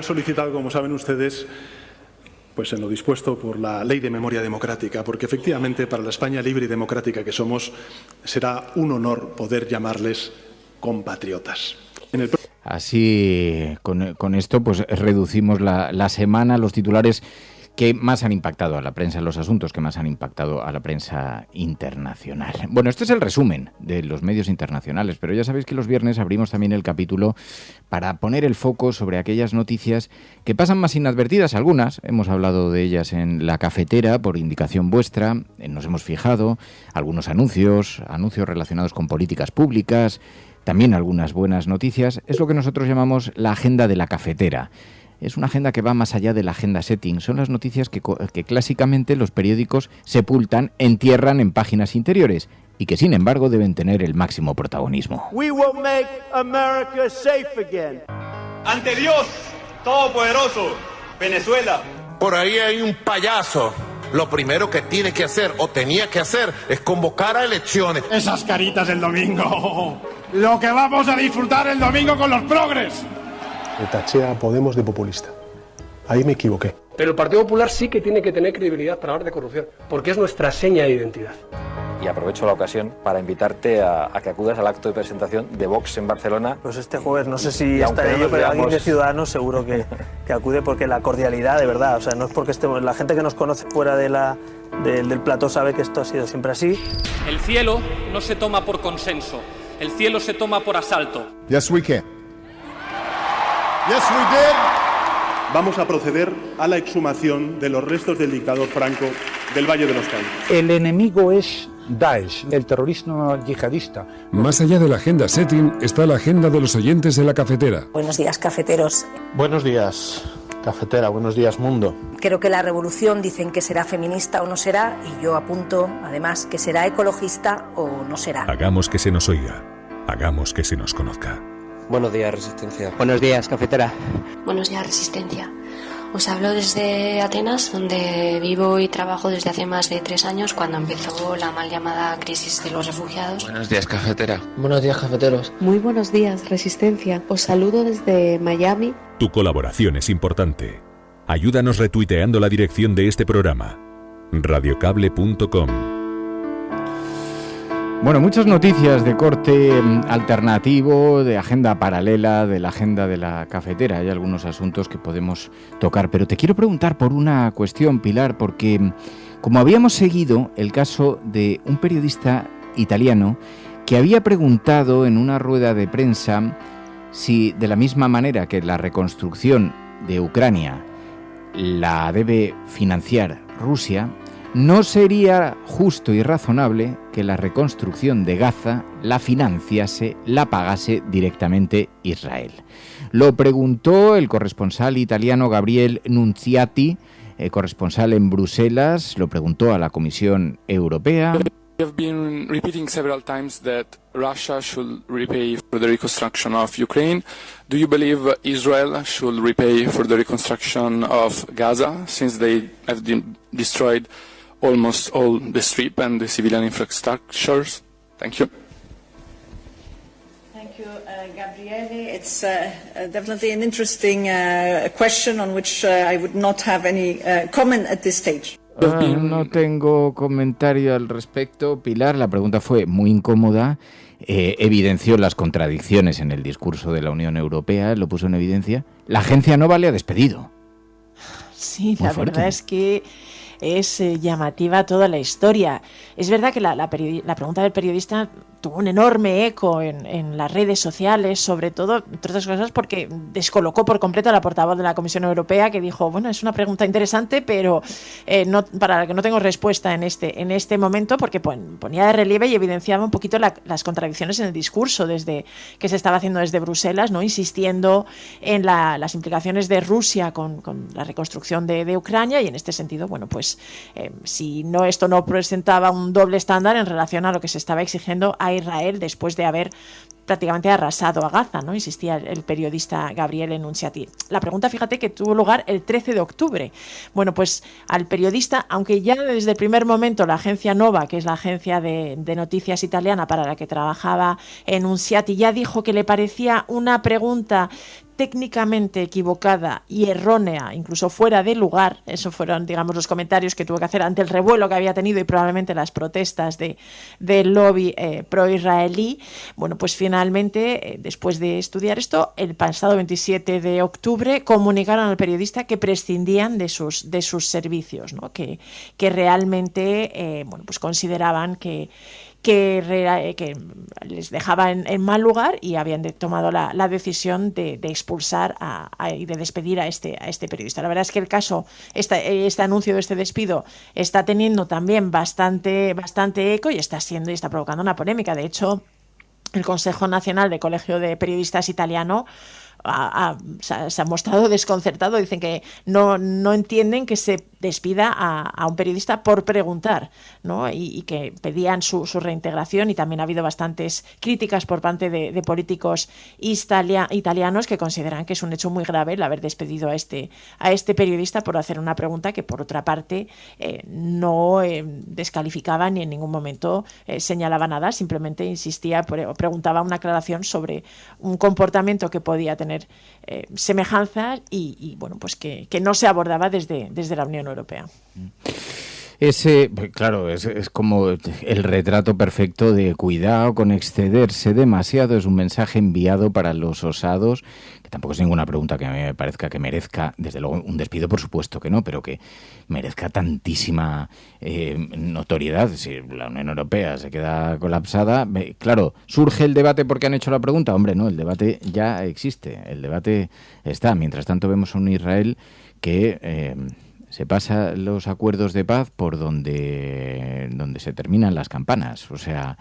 solicitado, como saben ustedes, pues en lo dispuesto por la Ley de Memoria Democrática, porque efectivamente para la España libre y democrática que somos será un honor poder llamarles compatriotas. Así, con esto, pues reducimos la semana, los titulares que más han impactado a la prensa, los asuntos que más han impactado a la prensa internacional. Bueno, este es el resumen de los medios internacionales, pero ya sabéis que los viernes abrimos también el capítulo para poner el foco sobre aquellas noticias que pasan más inadvertidas. Algunas, hemos hablado de ellas en la cafetera por indicación vuestra, nos hemos fijado, algunos anuncios relacionados con políticas públicas, también algunas buenas noticias. Es lo que nosotros llamamos la agenda de la cafetera. Es una agenda que va más allá de la agenda setting. Son las noticias que clásicamente los periódicos sepultan, entierran en páginas interiores y que, sin embargo, deben tener el máximo protagonismo. We will make America safe again. Ante Dios Todopoderoso, Venezuela. Por ahí hay un payaso. Lo primero que tiene que hacer o tenía que hacer es convocar a elecciones. Esas caritas del domingo. Lo que vamos a disfrutar el domingo con los progres. Le taché a Podemos de populista. Ahí me equivoqué. Pero el Partido Popular sí que tiene que tener credibilidad para hablar de corrupción, porque es nuestra seña de identidad. Y aprovecho la ocasión para invitarte a que acudas al acto de presentación de Vox en Barcelona. Pues este jueves, no sé si estaré yo, pero alguien de Ciudadanos seguro que acude, porque la cordialidad, de verdad, o sea, no es porque estemos, la gente que nos conoce fuera del plató sabe que esto ha sido siempre así. El cielo no se toma por consenso, el cielo se toma por asalto. Yes, we can. Yes, we did. Vamos a proceder a la exhumación de los restos del dictador Franco del Valle de los Caídos. El enemigo es Daesh, el terrorismo yihadista. Más allá de la agenda setting está la agenda de los oyentes de la cafetera. Buenos días, cafeteros. Buenos días, cafetera. Buenos días, mundo. Creo que la revolución dicen que será feminista o no será, y yo apunto, además, que será ecologista o no será. Hagamos que se nos oiga. Hagamos que se nos conozca. Buenos días, Resistencia. Buenos días, cafetera. Buenos días, Resistencia. Os hablo desde Atenas, donde vivo y trabajo desde hace más de 3 años, cuando empezó la mal llamada crisis de los refugiados. Buenos días, cafetera. Buenos días, cafeteros. Muy buenos días, Resistencia. Os saludo desde Miami. Tu colaboración es importante. Ayúdanos retuiteando la dirección de este programa. radiocable.com. Bueno, muchas noticias de corte alternativo, de agenda paralela, de la agenda de la cafetera. Hay algunos asuntos que podemos tocar, pero te quiero preguntar por una cuestión, Pilar, porque como habíamos seguido el caso de un periodista italiano que había preguntado en una rueda de prensa si, de la misma manera que la reconstrucción de Ucrania la debe financiar Rusia, no sería justo y razonable que la reconstrucción de Gaza la financiase, la pagase directamente Israel. Lo preguntó el corresponsal italiano Gabriele Nunziati, corresponsal en Bruselas, lo preguntó a la Comisión Europea. We have been repeating several times that Russia should repay for the reconstruction of Ukraine. Do you believe Israel should repay for the reconstruction of Gaza, since they have destroyed almost all the strip and the civilian infrastructures? Thank you. Thank you, Gabriele. It's definitely an interesting question on which I would not have any comment at this stage. No tengo comentario al respecto, Pilar. La pregunta fue muy incómoda. Evidenció las contradicciones en el discurso de la Unión Europea, lo puso en evidencia. La agencia Nova le ha despedido. Sí, la verdad es que es llamativa toda la historia. Es verdad que la pregunta del periodista tuvo un enorme eco en las redes sociales, sobre todo, entre otras cosas, porque descolocó por completo a la portavoz de la Comisión Europea, que dijo, bueno, es una pregunta interesante, pero no, para la que no tengo respuesta en este momento, porque ponía de relieve y evidenciaba un poquito las contradicciones en el discurso que se estaba haciendo desde Bruselas, ¿no? Insistiendo en las implicaciones de Rusia con la reconstrucción de Ucrania, y en este sentido, bueno, pues si esto no presentaba un doble estándar en relación a lo que se estaba exigiendo a Israel después de haber prácticamente arrasado a Gaza, ¿no? Insistía el periodista Gabriele Nunziati. La pregunta, fíjate, que tuvo lugar el 13 de octubre. Bueno, pues al periodista, aunque ya desde el primer momento la agencia Nova, que es la agencia de noticias italiana para la que trabajaba Nunziati, ya dijo que le parecía una pregunta técnicamente equivocada y errónea, incluso fuera de lugar. Eso fueron, digamos, los comentarios que tuvo que hacer ante el revuelo que había tenido y probablemente las protestas del lobby pro-israelí. Bueno, pues finalmente, después de estudiar esto, el pasado 27 de octubre comunicaron al periodista que prescindían de sus servicios, ¿no? Que realmente bueno, pues consideraban que les dejaba en mal lugar, y habían tomado la decisión de expulsar y de despedir a este periodista. La verdad es que el caso, este anuncio de este despido está teniendo también bastante eco y está provocando una polémica. De hecho, el Consejo Nacional de Colegio de Periodistas italiano se ha mostrado desconcertado. Dicen que no entienden que se despida a un periodista por preguntar, ¿no? Y que pedían su reintegración, y también ha habido bastantes críticas por parte de políticos italianos que consideran que es un hecho muy grave el haber despedido a este periodista por hacer una pregunta que, por otra parte, no descalificaba ni en ningún momento señalaba nada, simplemente insistía o preguntaba una aclaración sobre un comportamiento que podía tener semejanzas y bueno, pues que no se abordaba desde la Unión Europea. Claro, es como el retrato perfecto de cuidado con excederse demasiado. Es un mensaje enviado para los osados, que tampoco es ninguna pregunta que a mí me parezca que merezca, desde luego, un despido, por supuesto que no, pero que merezca tantísima notoriedad. Si la Unión Europea se queda colapsada, claro, surge el debate porque han hecho la pregunta. Hombre, no, el debate ya existe, el debate está. Mientras tanto vemos a un Israel que se pasa los acuerdos de paz por donde se terminan las campanas, o sea,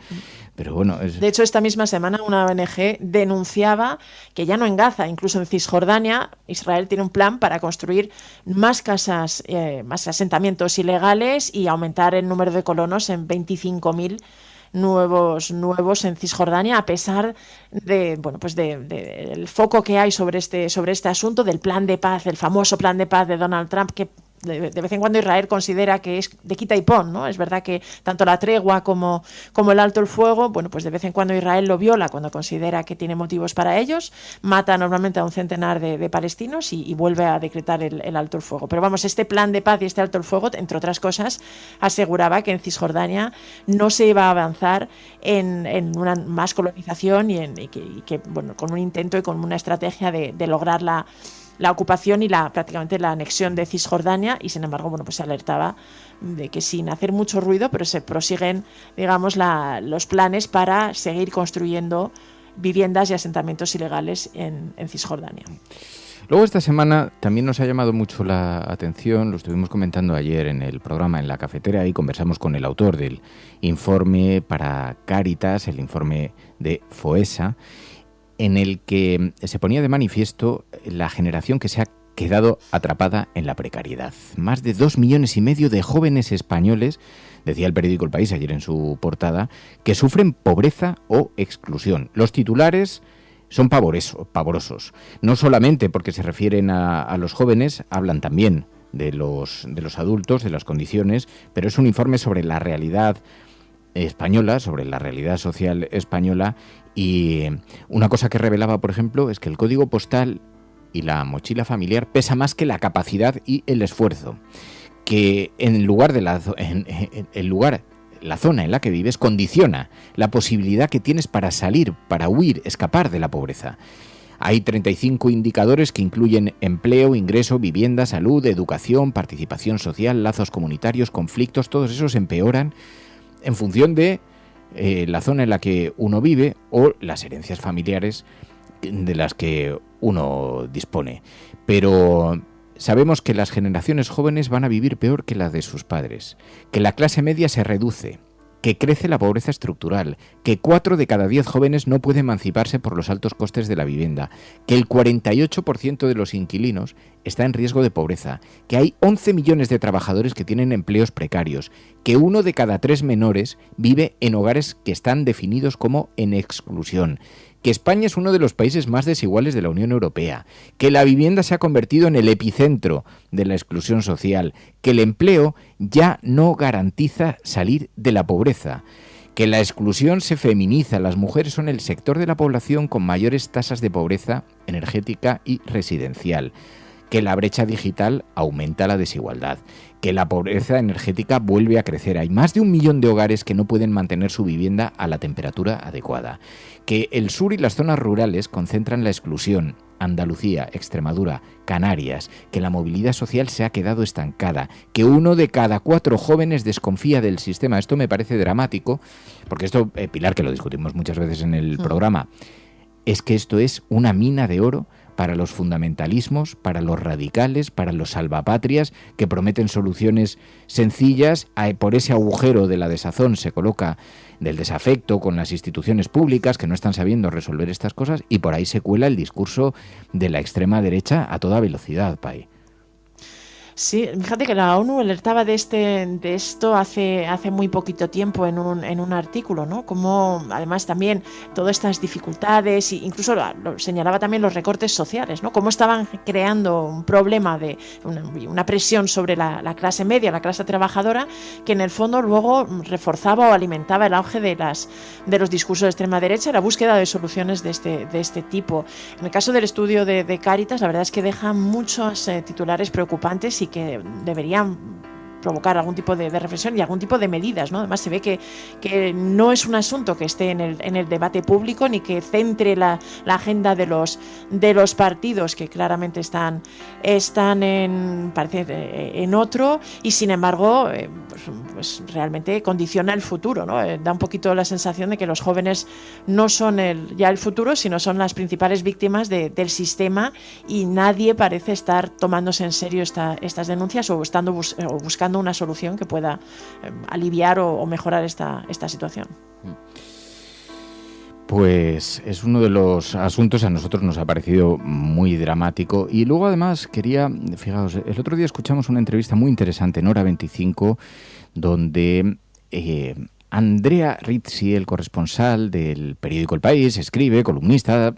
pero bueno... De hecho, esta misma semana una ONG denunciaba que ya no en Gaza, incluso en Cisjordania, Israel tiene un plan para construir más casas, más asentamientos ilegales y aumentar el número de colonos en 25.000 nuevos en Cisjordania, a pesar de el foco que hay sobre este asunto del plan de paz, el famoso plan de paz de Donald Trump, que de vez en cuando Israel considera que es de quita y pon, ¿no? Es verdad que tanto la tregua como el alto el fuego, bueno, pues de vez en cuando Israel lo viola cuando considera que tiene motivos para ellos, mata normalmente a un centenar de palestinos y vuelve a decretar el alto el fuego. Pero vamos, este plan de paz y este alto el fuego, entre otras cosas, aseguraba que en Cisjordania no se iba a avanzar en una más colonización y que bueno, con un intento y con una estrategia de lograr la ocupación y prácticamente la anexión de Cisjordania, y sin embargo, bueno, pues se alertaba de que sin hacer mucho ruido, pero se prosiguen, digamos, los planes para seguir construyendo viviendas y asentamientos ilegales en Cisjordania. Luego esta semana también nos ha llamado mucho la atención, lo estuvimos comentando ayer en el programa En la Cafetera y conversamos con el autor del informe para Cáritas, el informe de FOESA, en el que se ponía de manifiesto la generación que se ha quedado atrapada en la precariedad. Más de 2,5 millones de jóvenes españoles, decía el periódico El País ayer en su portada, que sufren pobreza o exclusión. Los titulares son pavorosos, no solamente porque se refieren a los jóvenes, hablan también de los adultos, de las condiciones, pero es un informe sobre la realidad española, sobre la realidad social española, y una cosa que revelaba, por ejemplo, es que el código postal y la mochila familiar pesa más que la capacidad y el esfuerzo, que la zona en la que vives condiciona la posibilidad que tienes para salir, para huir, escapar de la pobreza. Hay 35 indicadores que incluyen empleo, ingreso, vivienda, salud, educación, participación social, lazos comunitarios, conflictos. Todos esos empeoran en función de la zona en la que uno vive o las herencias familiares de las que uno dispone. Pero sabemos que las generaciones jóvenes van a vivir peor que las de sus padres, que la clase media se reduce, que crece la pobreza estructural, que 4 de cada 10 jóvenes no puede emanciparse por los altos costes de la vivienda, que el 48% de los inquilinos está en riesgo de pobreza, que hay 11 millones de trabajadores que tienen empleos precarios, que 1 de cada 3 menores vive en hogares que están definidos como en exclusión, que España es uno de los países más desiguales de la Unión Europea, que la vivienda se ha convertido en el epicentro de la exclusión social, que el empleo ya no garantiza salir de la pobreza, que la exclusión se feminiza, las mujeres son el sector de la población con mayores tasas de pobreza energética y residencial, que la brecha digital aumenta la desigualdad, que la pobreza energética vuelve a crecer. Hay más de 1 millón de hogares que no pueden mantener su vivienda a la temperatura adecuada, que el sur y las zonas rurales concentran la exclusión, Andalucía, Extremadura, Canarias, que la movilidad social se ha quedado estancada, que 1 de cada 4 jóvenes desconfía del sistema. Esto me parece dramático, porque esto, Pilar, que lo discutimos muchas veces en el programa, es que esto es una mina de oro para los fundamentalismos, para los radicales, para los salvapatrias que prometen soluciones sencillas. Por ese agujero de la desazón se coloca del desafecto con las instituciones públicas que no están sabiendo resolver estas cosas, y por ahí se cuela el discurso de la extrema derecha a toda velocidad, Pai. Sí, fíjate que la ONU alertaba de esto hace muy poquito tiempo en un artículo, ¿no? Como además también todas estas dificultades, e incluso lo señalaba también los recortes sociales, ¿no? Cómo estaban creando un problema de una presión sobre la clase media, la clase trabajadora, que en el fondo luego reforzaba o alimentaba el auge de los discursos de extrema derecha, la búsqueda de soluciones de este tipo. En el caso del estudio de Cáritas, la verdad es que deja muchos titulares preocupantes y que deberían provocar algún tipo de reflexión y algún tipo de medidas, ¿no? Además se ve que no es un asunto que esté en el debate público ni que centre la agenda de los partidos, que claramente están en otro, y sin embargo pues realmente condiciona el futuro, ¿no? Da un poquito la sensación de que los jóvenes no son ya el futuro, sino son las principales víctimas del sistema, y nadie parece estar tomándose en serio estas denuncias o buscando una solución que pueda aliviar o mejorar esta situación. Pues es uno de los asuntos, a nosotros nos ha parecido muy dramático. Y luego además fijaos, el otro día escuchamos una entrevista muy interesante en Hora 25, donde Andrea Rizzi, el corresponsal del periódico El País, escribe, columnista,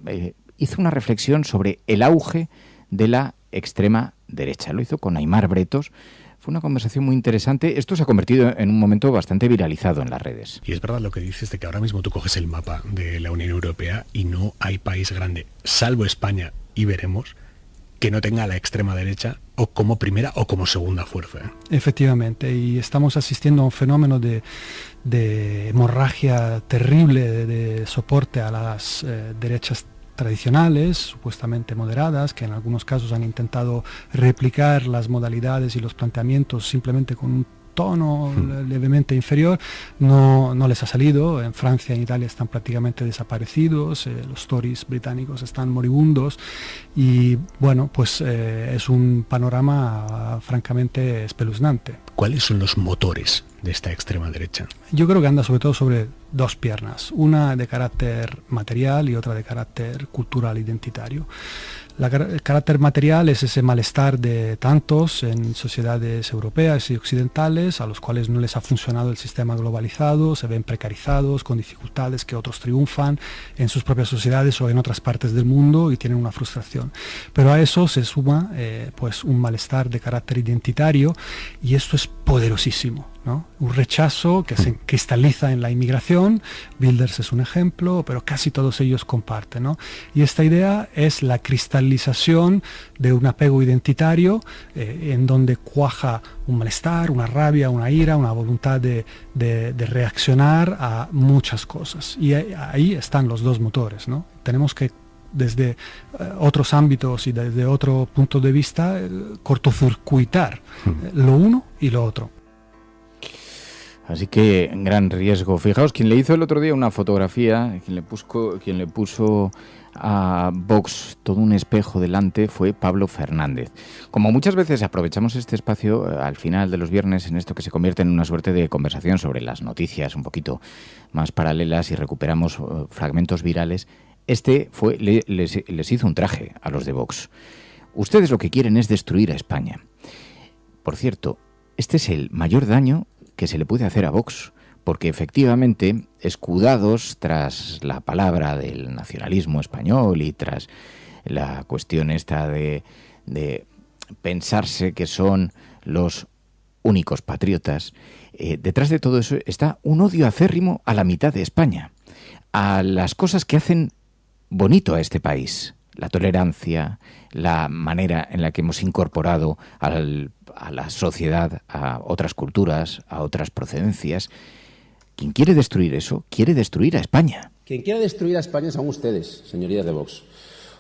hizo una reflexión sobre el auge de la extrema derecha. Lo hizo con Aimar Bretos. Fue una conversación muy interesante. Esto se ha convertido en un momento bastante viralizado en las redes. Y es verdad lo que dices de que ahora mismo tú coges el mapa de la Unión Europea y no hay país grande, salvo España, y veremos, que no tenga la extrema derecha o como primera o como segunda fuerza. Efectivamente, y estamos asistiendo a un fenómeno de hemorragia terrible de soporte a las derechas tradicionales, supuestamente moderadas, que en algunos casos han intentado replicar las modalidades y los planteamientos simplemente con un tono levemente inferior. No les ha salido. En Francia, en Italia están prácticamente desaparecidos, los Tories británicos están moribundos, y bueno, pues es un panorama francamente espeluznante. ¿Cuáles son los motores de esta extrema derecha? Yo creo que anda sobre todo sobre dos piernas, una de carácter material y otra de carácter cultural identitario. El carácter material es ese malestar de tantos en sociedades europeas y occidentales a los cuales no les ha funcionado el sistema globalizado, se ven precarizados, con dificultades, que otros triunfan en sus propias sociedades o en otras partes del mundo y tienen una frustración. Pero a eso se suma pues un malestar de carácter identitario, y esto es poderosísimo, ¿no? Un rechazo que se cristaliza en la inmigración. Wilders es un ejemplo, pero casi todos ellos comparten, ¿no? Y esta idea es la cristalización de un apego identitario en donde cuaja un malestar, una rabia, una ira, una voluntad de reaccionar a muchas cosas. Y ahí están los dos motores, ¿no? Tenemos que, desde otros ámbitos y desde otro punto de vista, cortocircuitar lo uno y lo otro. Así que gran riesgo. Fijaos, quien le hizo el otro día una fotografía, quien le puso a Vox todo un espejo delante, fue Pablo Fernández. Como muchas veces aprovechamos este espacio al final de los viernes en esto que se convierte en una suerte de conversación sobre las noticias un poquito más paralelas y recuperamos fragmentos virales, les hizo un traje a los de Vox. Ustedes lo que quieren es destruir a España. Por cierto, este es el mayor daño que se le puede hacer a Vox, porque efectivamente, escudados tras la palabra del nacionalismo español y tras la cuestión esta de pensarse que son los únicos patriotas, detrás de todo eso está un odio acérrimo a la mitad de España, a las cosas que hacen bonito a este país, la tolerancia, la manera en la que hemos incorporado a la sociedad, a otras culturas, a otras procedencias. Quien quiere destruir eso, quiere destruir a España. Quien quiere destruir a España son ustedes, señorías de Vox.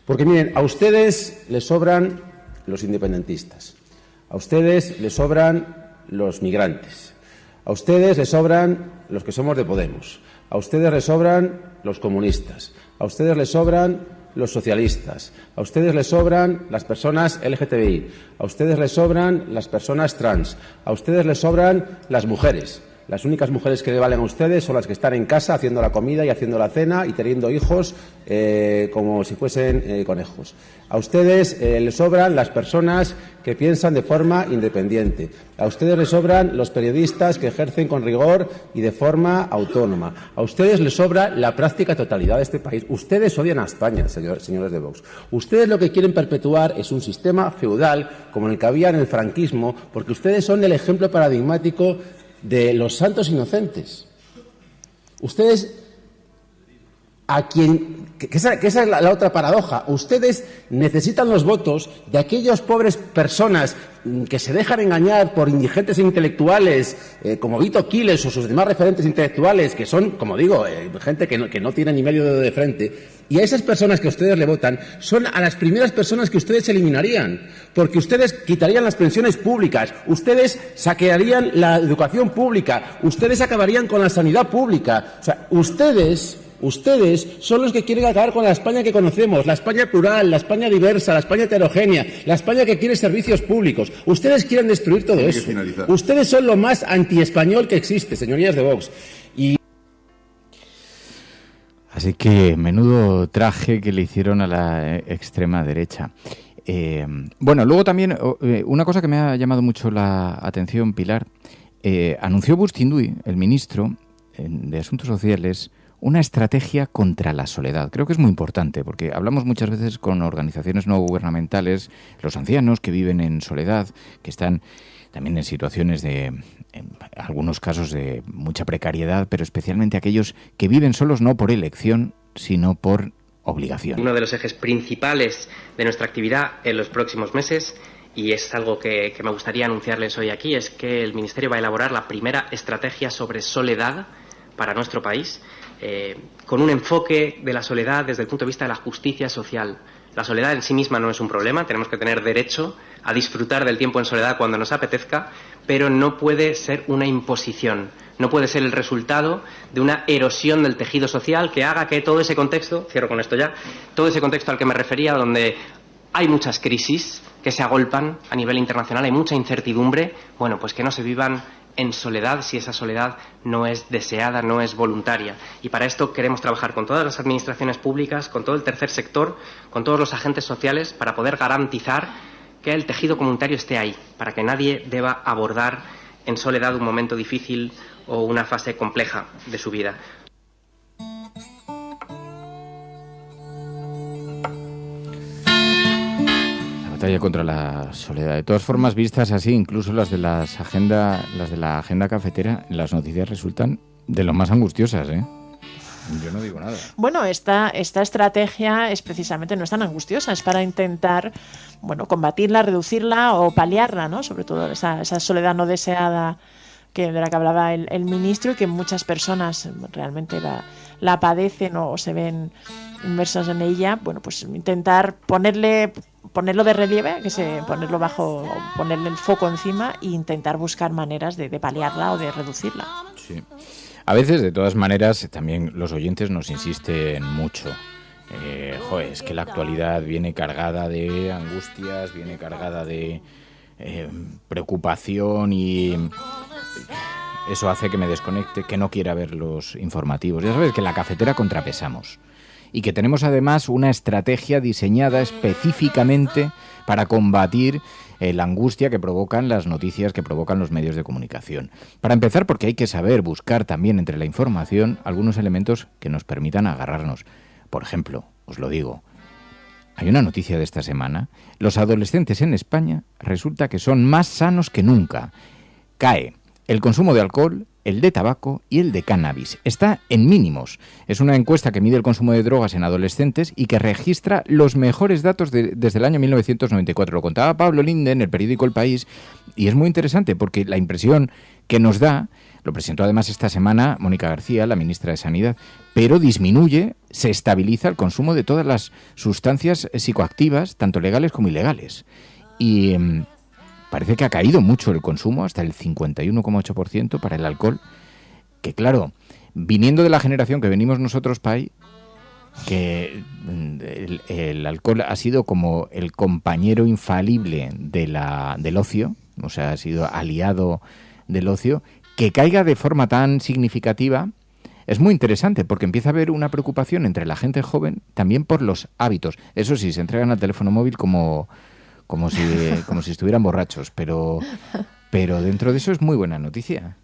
Porque miren, a ustedes les sobran los independentistas, a ustedes les sobran los migrantes, a ustedes les sobran los que somos de Podemos, a ustedes les sobran los comunistas, a ustedes les sobran los socialistas, a ustedes les sobran las personas LGTBI, a ustedes les sobran las personas trans, a ustedes les sobran las mujeres. Las únicas mujeres que le valen a ustedes son las que están en casa haciendo la comida y haciendo la cena y teniendo hijos como si fuesen conejos. A ustedes les sobran las personas que piensan de forma independiente. A ustedes les sobran los periodistas que ejercen con rigor y de forma autónoma. A ustedes les sobra la práctica totalidad de este país. Ustedes odian a España, señores de Vox. Ustedes lo que quieren perpetuar es un sistema feudal como el que había en el franquismo, porque ustedes son el ejemplo paradigmático de los santos inocentes. Ustedes a quien... Que esa es la otra paradoja. Ustedes necesitan los votos de aquellas pobres personas que se dejan engañar por indigentes intelectuales como Vito Quiles o sus demás referentes intelectuales, que son, como digo, gente que no tiene ni medio dedo de frente. Y a esas personas que ustedes le votan son a las primeras personas que ustedes eliminarían, porque ustedes quitarían las pensiones públicas, ustedes saquearían la educación pública, ustedes acabarían con la sanidad pública. O sea, ustedes son los que quieren acabar con la España que conocemos, la España plural, la España diversa, la España heterogénea, la España que quiere servicios públicos. Ustedes quieren destruir todo eso. Ustedes son lo más antiespañol que existe, señorías de Vox. Así que menudo traje que le hicieron a la extrema derecha. Bueno, luego también una cosa que me ha llamado mucho la atención, Pilar, anunció Bustinduy, el ministro de Asuntos Sociales, una estrategia contra la soledad. Creo que es muy importante porque hablamos muchas veces con organizaciones no gubernamentales, los ancianos que viven en soledad, que están también en situaciones en algunos casos de mucha precariedad, pero especialmente aquellos que viven solos no por elección, sino por obligación. Uno de los ejes principales de nuestra actividad en los próximos meses, y es algo que me gustaría anunciarles hoy aquí, es que el Ministerio va a elaborar la primera estrategia sobre soledad para nuestro país, con un enfoque de la soledad desde el punto de vista de la justicia social. La soledad en sí misma no es un problema, tenemos que tener derecho a disfrutar del tiempo en soledad cuando nos apetezca, pero no puede ser una imposición, no puede ser el resultado de una erosión del tejido social que haga que todo ese contexto, cierro con esto ya, todo ese contexto al que me refería, donde hay muchas crisis que se agolpan a nivel internacional, hay mucha incertidumbre, bueno, pues que no se vivan en soledad si esa soledad no es deseada, no es voluntaria. Y para esto queremos trabajar con todas las administraciones públicas, con todo el tercer sector, con todos los agentes sociales, para poder garantizar que el tejido comunitario esté ahí, para que nadie deba abordar en soledad un momento difícil o una fase compleja de su vida. Batalla contra la soledad. De todas formas, vistas así, incluso las de la agenda cafetera, las noticias resultan de lo más angustiosas, ¿eh? Yo no digo nada. Bueno, esta estrategia es precisamente, no es tan angustiosa, es para intentar, bueno, combatirla, reducirla o paliarla, ¿no? Sobre todo esa soledad no deseada de la que hablaba el ministro, y que muchas personas realmente la padecen o se ven inmersas en ella. Bueno, pues intentar ponerlo de relieve, ponerle el foco encima e intentar buscar maneras de paliarla o de reducirla. Sí. A veces, de todas maneras, también los oyentes nos insisten mucho. Es que la actualidad viene cargada de angustias, viene cargada de preocupación, y eso hace que me desconecte, que no quiera ver los informativos. Ya sabes que en la cafetera contrapesamos y que tenemos además una estrategia diseñada específicamente para combatir la angustia que provocan las noticias, que provocan los medios de comunicación. Para empezar, porque hay que saber buscar también entre la información algunos elementos que nos permitan agarrarnos. Por ejemplo, os lo digo, hay una noticia de esta semana: los adolescentes en España resulta que son más sanos que nunca. Cae el consumo de alcohol, el de tabaco y el de cannabis. Está en mínimos. Es una encuesta que mide el consumo de drogas en adolescentes y que registra los mejores datos desde el año 1994. Lo contaba Pablo Linde en el periódico El País, y es muy interesante porque la impresión que nos da, lo presentó además esta semana Mónica García, la ministra de Sanidad, pero disminuye, se estabiliza el consumo de todas las sustancias psicoactivas, tanto legales como ilegales. Y parece que ha caído mucho el consumo, hasta el 51,8% para el alcohol, que claro, viniendo de la generación que venimos nosotros, Pai, que el alcohol ha sido como el compañero infalible del ocio, o sea, ha sido aliado del ocio, que caiga de forma tan significativa es muy interesante, porque empieza a haber una preocupación entre la gente joven también por los hábitos. Eso sí, se entregan al teléfono móvil como si estuvieran borrachos, pero dentro de eso es muy buena noticia.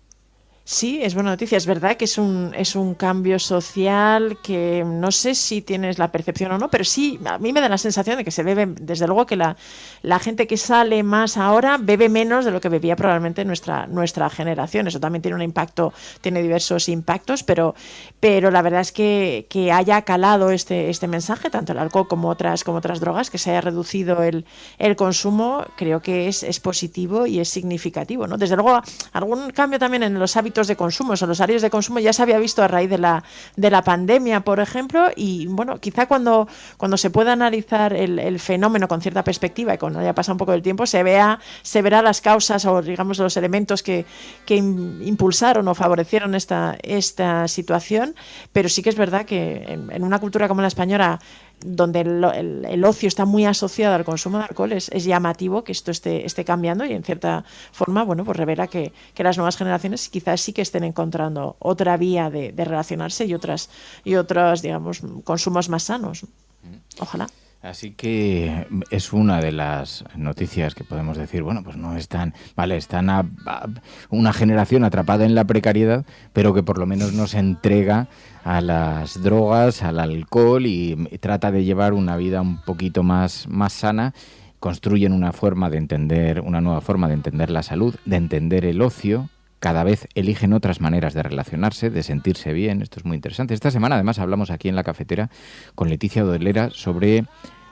Sí, es buena noticia. Es verdad que es un cambio social que no sé si tienes la percepción o no, pero sí, a mí me da la sensación de que se bebe, desde luego que la gente que sale más ahora bebe menos de lo que bebía probablemente nuestra generación. Eso también tiene un impacto, tiene diversos impactos, pero la verdad es que haya calado este mensaje, tanto el alcohol como otras drogas, que se haya reducido el consumo, creo que es positivo y es significativo, ¿no? Desde luego, algún cambio también en los hábitos de consumo, o los áreas de consumo ya se había visto a raíz de la pandemia, por ejemplo, y bueno, quizá cuando se pueda analizar el fenómeno con cierta perspectiva y cuando haya pasado un poco del tiempo, se verá las causas o digamos los elementos que impulsaron o favorecieron esta situación, pero sí que es verdad que en una cultura como la española, donde el ocio está muy asociado al consumo de alcohol, es llamativo que esto esté cambiando y en cierta forma, bueno, pues revela que las nuevas generaciones quizás sí que estén encontrando otra vía de relacionarse y otros, digamos, consumos más sanos. Ojalá. Así que es una de las noticias que podemos decir, bueno, pues no están, vale, están a una generación atrapada en la precariedad, pero que por lo menos no se entrega a las drogas, al alcohol y trata de llevar una vida un poquito más sana. Construyen una nueva forma de entender la salud, de entender el ocio. Cada vez eligen otras maneras de relacionarse, de sentirse bien. Esto es muy interesante. Esta semana, además, hablamos aquí en La Cafetera con Leticia Dolera sobre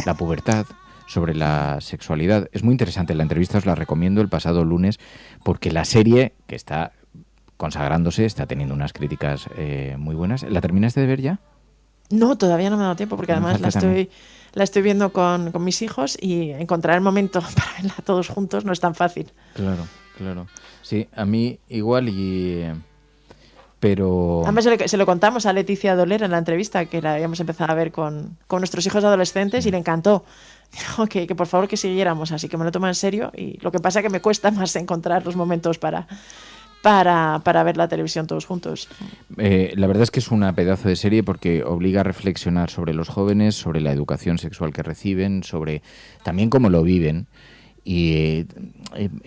la pubertad, sobre la sexualidad. Es muy interesante. La entrevista os la recomiendo el pasado lunes porque la serie, que está consagrándose, está teniendo unas críticas muy buenas. ¿La terminaste de ver ya? No, todavía no me ha dado tiempo porque además la estoy viendo con mis hijos y encontrar el momento para verla todos juntos no es tan fácil. Claro. Sí, a mí igual pero... Además se lo contamos a Leticia Dolera en la entrevista que la habíamos empezado a ver con nuestros hijos adolescentes y le encantó. Dijo que por favor que siguiéramos, así que me lo toma en serio y lo que pasa es que me cuesta más encontrar los momentos para ver la televisión todos juntos. La verdad es que es una pedazo de serie porque obliga a reflexionar sobre los jóvenes, sobre la educación sexual que reciben, sobre también cómo lo viven. Y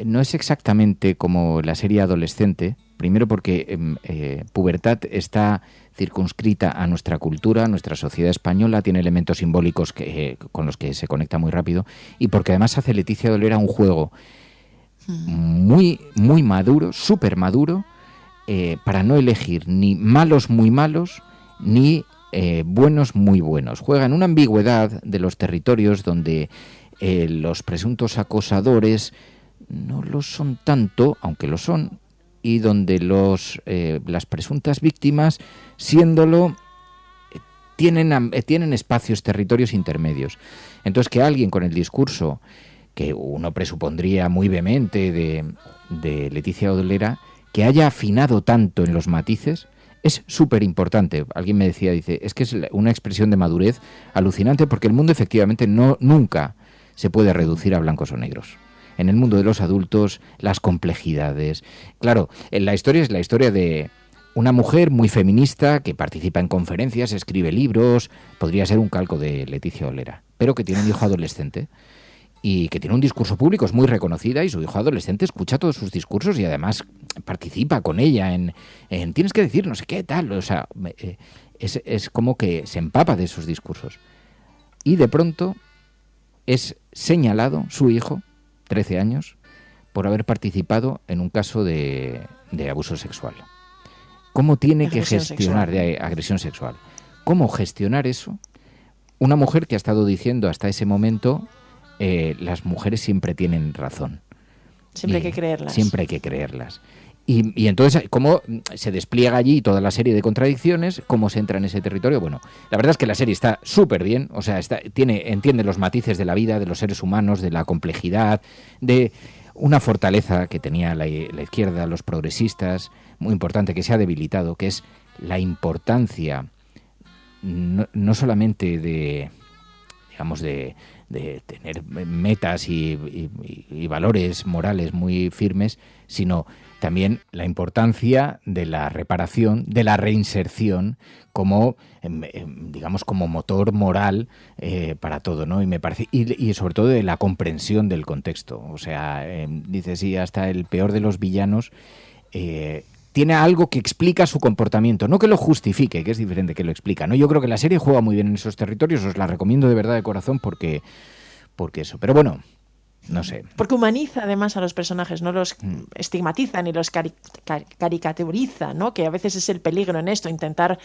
no es exactamente como la serie adolescente, primero porque pubertad está circunscrita a nuestra cultura, a nuestra sociedad española, tiene elementos simbólicos con los que se conecta muy rápido, y porque además hace Leticia Dolera un juego muy, muy maduro, súper maduro, para no elegir ni malos muy malos, ni buenos muy buenos. Juega en una ambigüedad de los territorios donde los presuntos acosadores no lo son tanto, aunque lo son, y donde las presuntas víctimas, siéndolo, tienen espacios, territorios intermedios. Entonces, que alguien con el discurso que uno presupondría muy vehemente de Leticia Dolera, que haya afinado tanto en los matices, es súper importante. Alguien me decía, es que es una expresión de madurez alucinante porque el mundo efectivamente nunca se puede reducir a blancos o negros. En el mundo de los adultos, las complejidades. Claro, la historia es la historia de una mujer muy feminista que participa en conferencias, escribe libros, podría ser un calco de Leticia Dolera, pero que tiene un hijo adolescente y que tiene un discurso público, es muy reconocida y su hijo adolescente escucha todos sus discursos y además participa con ella en tienes que decir no sé qué, tal. O sea, es como que se empapa de esos discursos. Y de pronto es señalado su hijo, 13 años, por haber participado en un caso de abuso sexual. ¿Cómo tiene que gestionar de agresión sexual? ¿Cómo gestionar eso? Una mujer que ha estado diciendo hasta ese momento, las mujeres siempre tienen razón. Siempre hay que creerlas. Siempre hay que creerlas. Y entonces, ¿cómo se despliega allí toda la serie de contradicciones? ¿Cómo se entra en ese territorio? Bueno, la verdad es que la serie está súper bien, o sea, entiende los matices de la vida, de los seres humanos, de la complejidad, de una fortaleza que tenía la izquierda, los progresistas, muy importante, que se ha debilitado, que es la importancia no solamente de tener metas y valores morales muy firmes, sino también la importancia de la reparación, de la reinserción como, digamos, como motor moral para todo, ¿no? Y me parece y sobre todo de la comprensión del contexto. O sea, dice sí, hasta el peor de los villanos tiene algo que explica su comportamiento, no que lo justifique, que es diferente, que lo explica, ¿no? Yo creo que la serie juega muy bien en esos territorios, os la recomiendo de verdad de corazón porque eso. Pero bueno, no sé. Porque humaniza además a los personajes, no los estigmatiza ni los caricaturiza, ¿no? Que a veces es el peligro en esto, intentar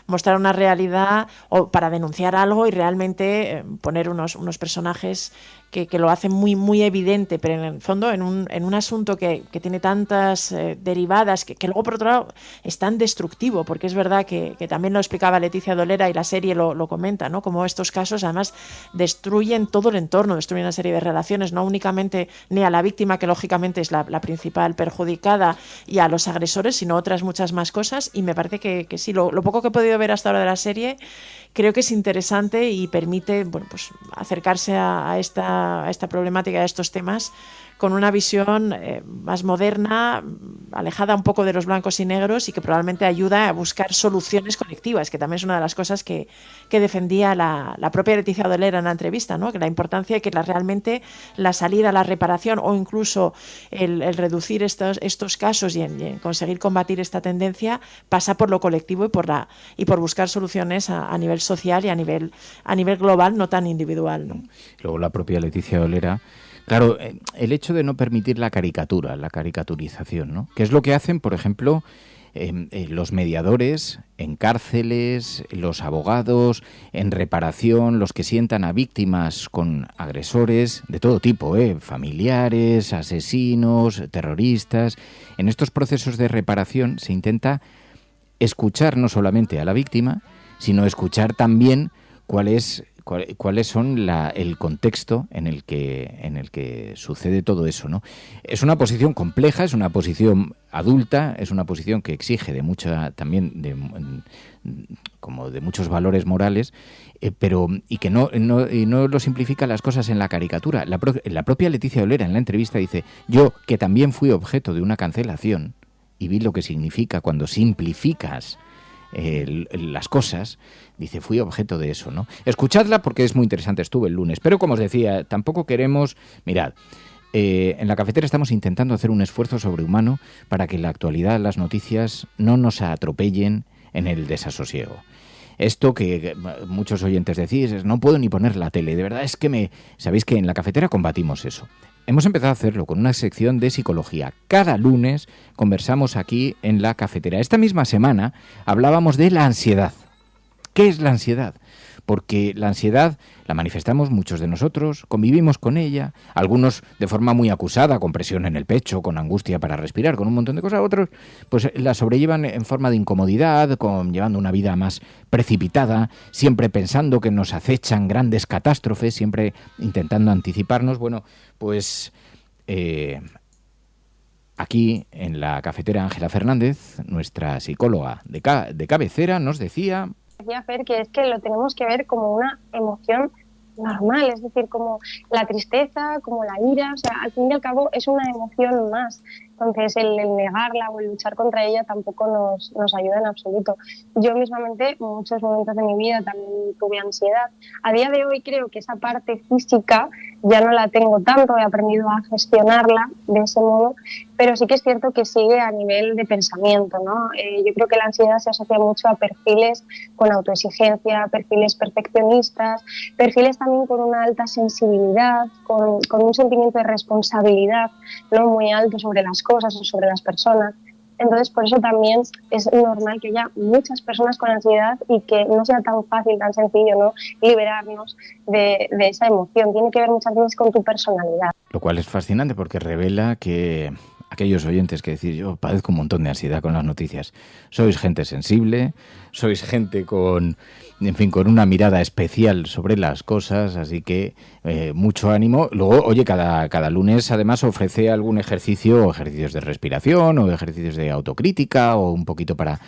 mostrar una realidad o para denunciar algo y realmente poner unos personajes que lo hacen muy, muy evidente, pero en el fondo en un asunto que tiene tantas derivadas que luego por otro lado es tan destructivo, porque es verdad que también lo explicaba Leticia Dolera y la serie lo comenta, ¿no? Como estos casos además destruyen todo el entorno, destruyen una serie de relaciones, no únicamente ni a la víctima, que lógicamente es la principal perjudicada, y a los agresores, sino otras muchas más cosas, y me parece que sí, lo poco que he podido ver hasta ahora de la serie creo que es interesante y permite, bueno, pues acercarse a esta problemática, a estos temas, con una visión más moderna, alejada un poco de los blancos y negros, y que probablemente ayuda a buscar soluciones colectivas, que también es una de las cosas que defendía la propia Leticia Dolera en la entrevista, ¿no? Que la importancia de que realmente la salida, la reparación o incluso el reducir estos casos y en conseguir combatir esta tendencia pasa por lo colectivo y por buscar soluciones a nivel social y a nivel global, no tan individual, ¿no? Luego la propia Leticia Dolera. Claro, el hecho de no permitir la caricatura, la caricaturización, ¿no? Que es lo que hacen, por ejemplo, los mediadores en cárceles, los abogados en reparación, los que sientan a víctimas con agresores de todo tipo, familiares, asesinos, terroristas. En estos procesos de reparación se intenta escuchar no solamente a la víctima, sino escuchar también cuáles son el contexto en el que sucede todo eso, ¿no? Es una posición compleja, es una posición adulta, es una posición que exige de muchos valores morales, pero que no lo simplifica las cosas en la caricatura. La propia Leticia Dolera en la entrevista dice: yo, que también fui objeto de una cancelación y vi lo que significa cuando simplificas las cosas, dice, fui objeto de eso, ¿no? Escuchadla porque es muy interesante, estuve el lunes, pero como os decía, tampoco queremos, mirad, en la cafetera estamos intentando hacer un esfuerzo sobrehumano para que en la actualidad las noticias no nos atropellen en el desasosiego. Esto que muchos oyentes decís, no puedo ni poner la tele, de verdad es que sabéis que en la cafetera combatimos eso. Hemos empezado a hacerlo con una sección de psicología. Cada lunes conversamos aquí en la cafetera. Esta misma semana hablábamos de la ansiedad. ¿Qué es la ansiedad? Porque la ansiedad la manifestamos muchos de nosotros, convivimos con ella, algunos de forma muy acusada, con presión en el pecho, con angustia para respirar, con un montón de cosas, otros pues la sobrellevan en forma de incomodidad, llevando una vida más precipitada, siempre pensando que nos acechan grandes catástrofes, siempre intentando anticiparnos. Bueno, pues aquí en la cafetera Ángela Fernández, nuestra psicóloga de cabecera, nos decía... Decía Fer que es que lo tenemos que ver como una emoción normal, es decir, como la tristeza, como la ira, o sea, al fin y al cabo es una emoción más. Entonces el negarla o el luchar contra ella tampoco nos ayuda en absoluto. Yo mismamente en muchos momentos de mi vida también tuve ansiedad. A día de hoy creo que esa parte física ya no la tengo tanto, he aprendido a gestionarla de ese modo, pero sí que es cierto que sigue a nivel de pensamiento, ¿no? Yo creo que la ansiedad se asocia mucho a perfiles con autoexigencia, perfiles perfeccionistas, perfiles también con una alta sensibilidad, con un sentimiento de responsabilidad, ¿no?, muy alto sobre las cosas o sobre las personas. Entonces, por eso también es normal que haya muchas personas con ansiedad y que no sea tan fácil, tan sencillo, ¿no?, liberarnos de esa emoción. Tiene que ver muchas veces con tu personalidad. Lo cual es fascinante porque revela que aquellos oyentes que decís, yo padezco un montón de ansiedad con las noticias, sois gente sensible, sois gente con una mirada especial sobre las cosas, así que mucho ánimo. Luego, oye, cada lunes además ofrece algún ejercicios de respiración o ejercicios de autocrítica o un poquito para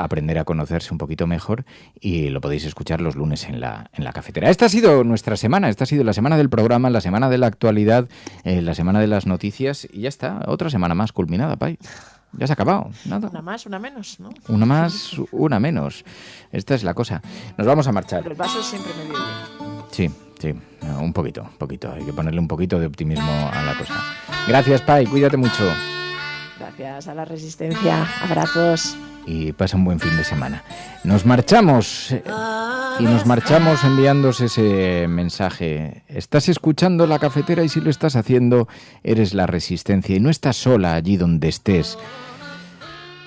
aprender a conocerse un poquito mejor, y lo podéis escuchar los lunes en la cafetera. Esta ha sido nuestra semana, esta ha sido la semana del programa, la semana de la actualidad, la semana de las noticias, y ya está, otra semana más culminada, Pai. Ya se ha acabado, nada. Una más, una menos, ¿no? Una más, una menos. Esta es la cosa. Nos vamos a marchar. Pero el vaso siempre medio lleno. Sí, un poquito. Hay que ponerle un poquito de optimismo a la cosa. Gracias, Pai, cuídate mucho. Gracias a la Resistencia. Abrazos. Y pasa un buen fin de semana. Nos marchamos y nos marchamos enviándos ese mensaje. Estás escuchando La Cafetera y si lo estás haciendo, eres la Resistencia y no estás sola allí donde estés.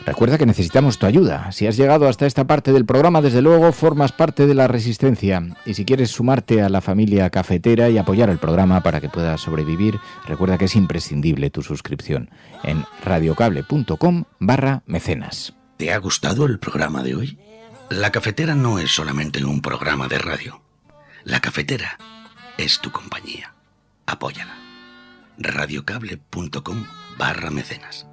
Recuerda que necesitamos tu ayuda. Si has llegado hasta esta parte del programa, desde luego formas parte de la Resistencia. Y si quieres sumarte a la familia cafetera y apoyar el programa para que pueda sobrevivir, recuerda que es imprescindible tu suscripción en radiocable.com/mecenas. ¿Te ha gustado el programa de hoy? La Cafetera no es solamente un programa de radio. La Cafetera es tu compañía. Apóyala. radiocable.com/mecenas.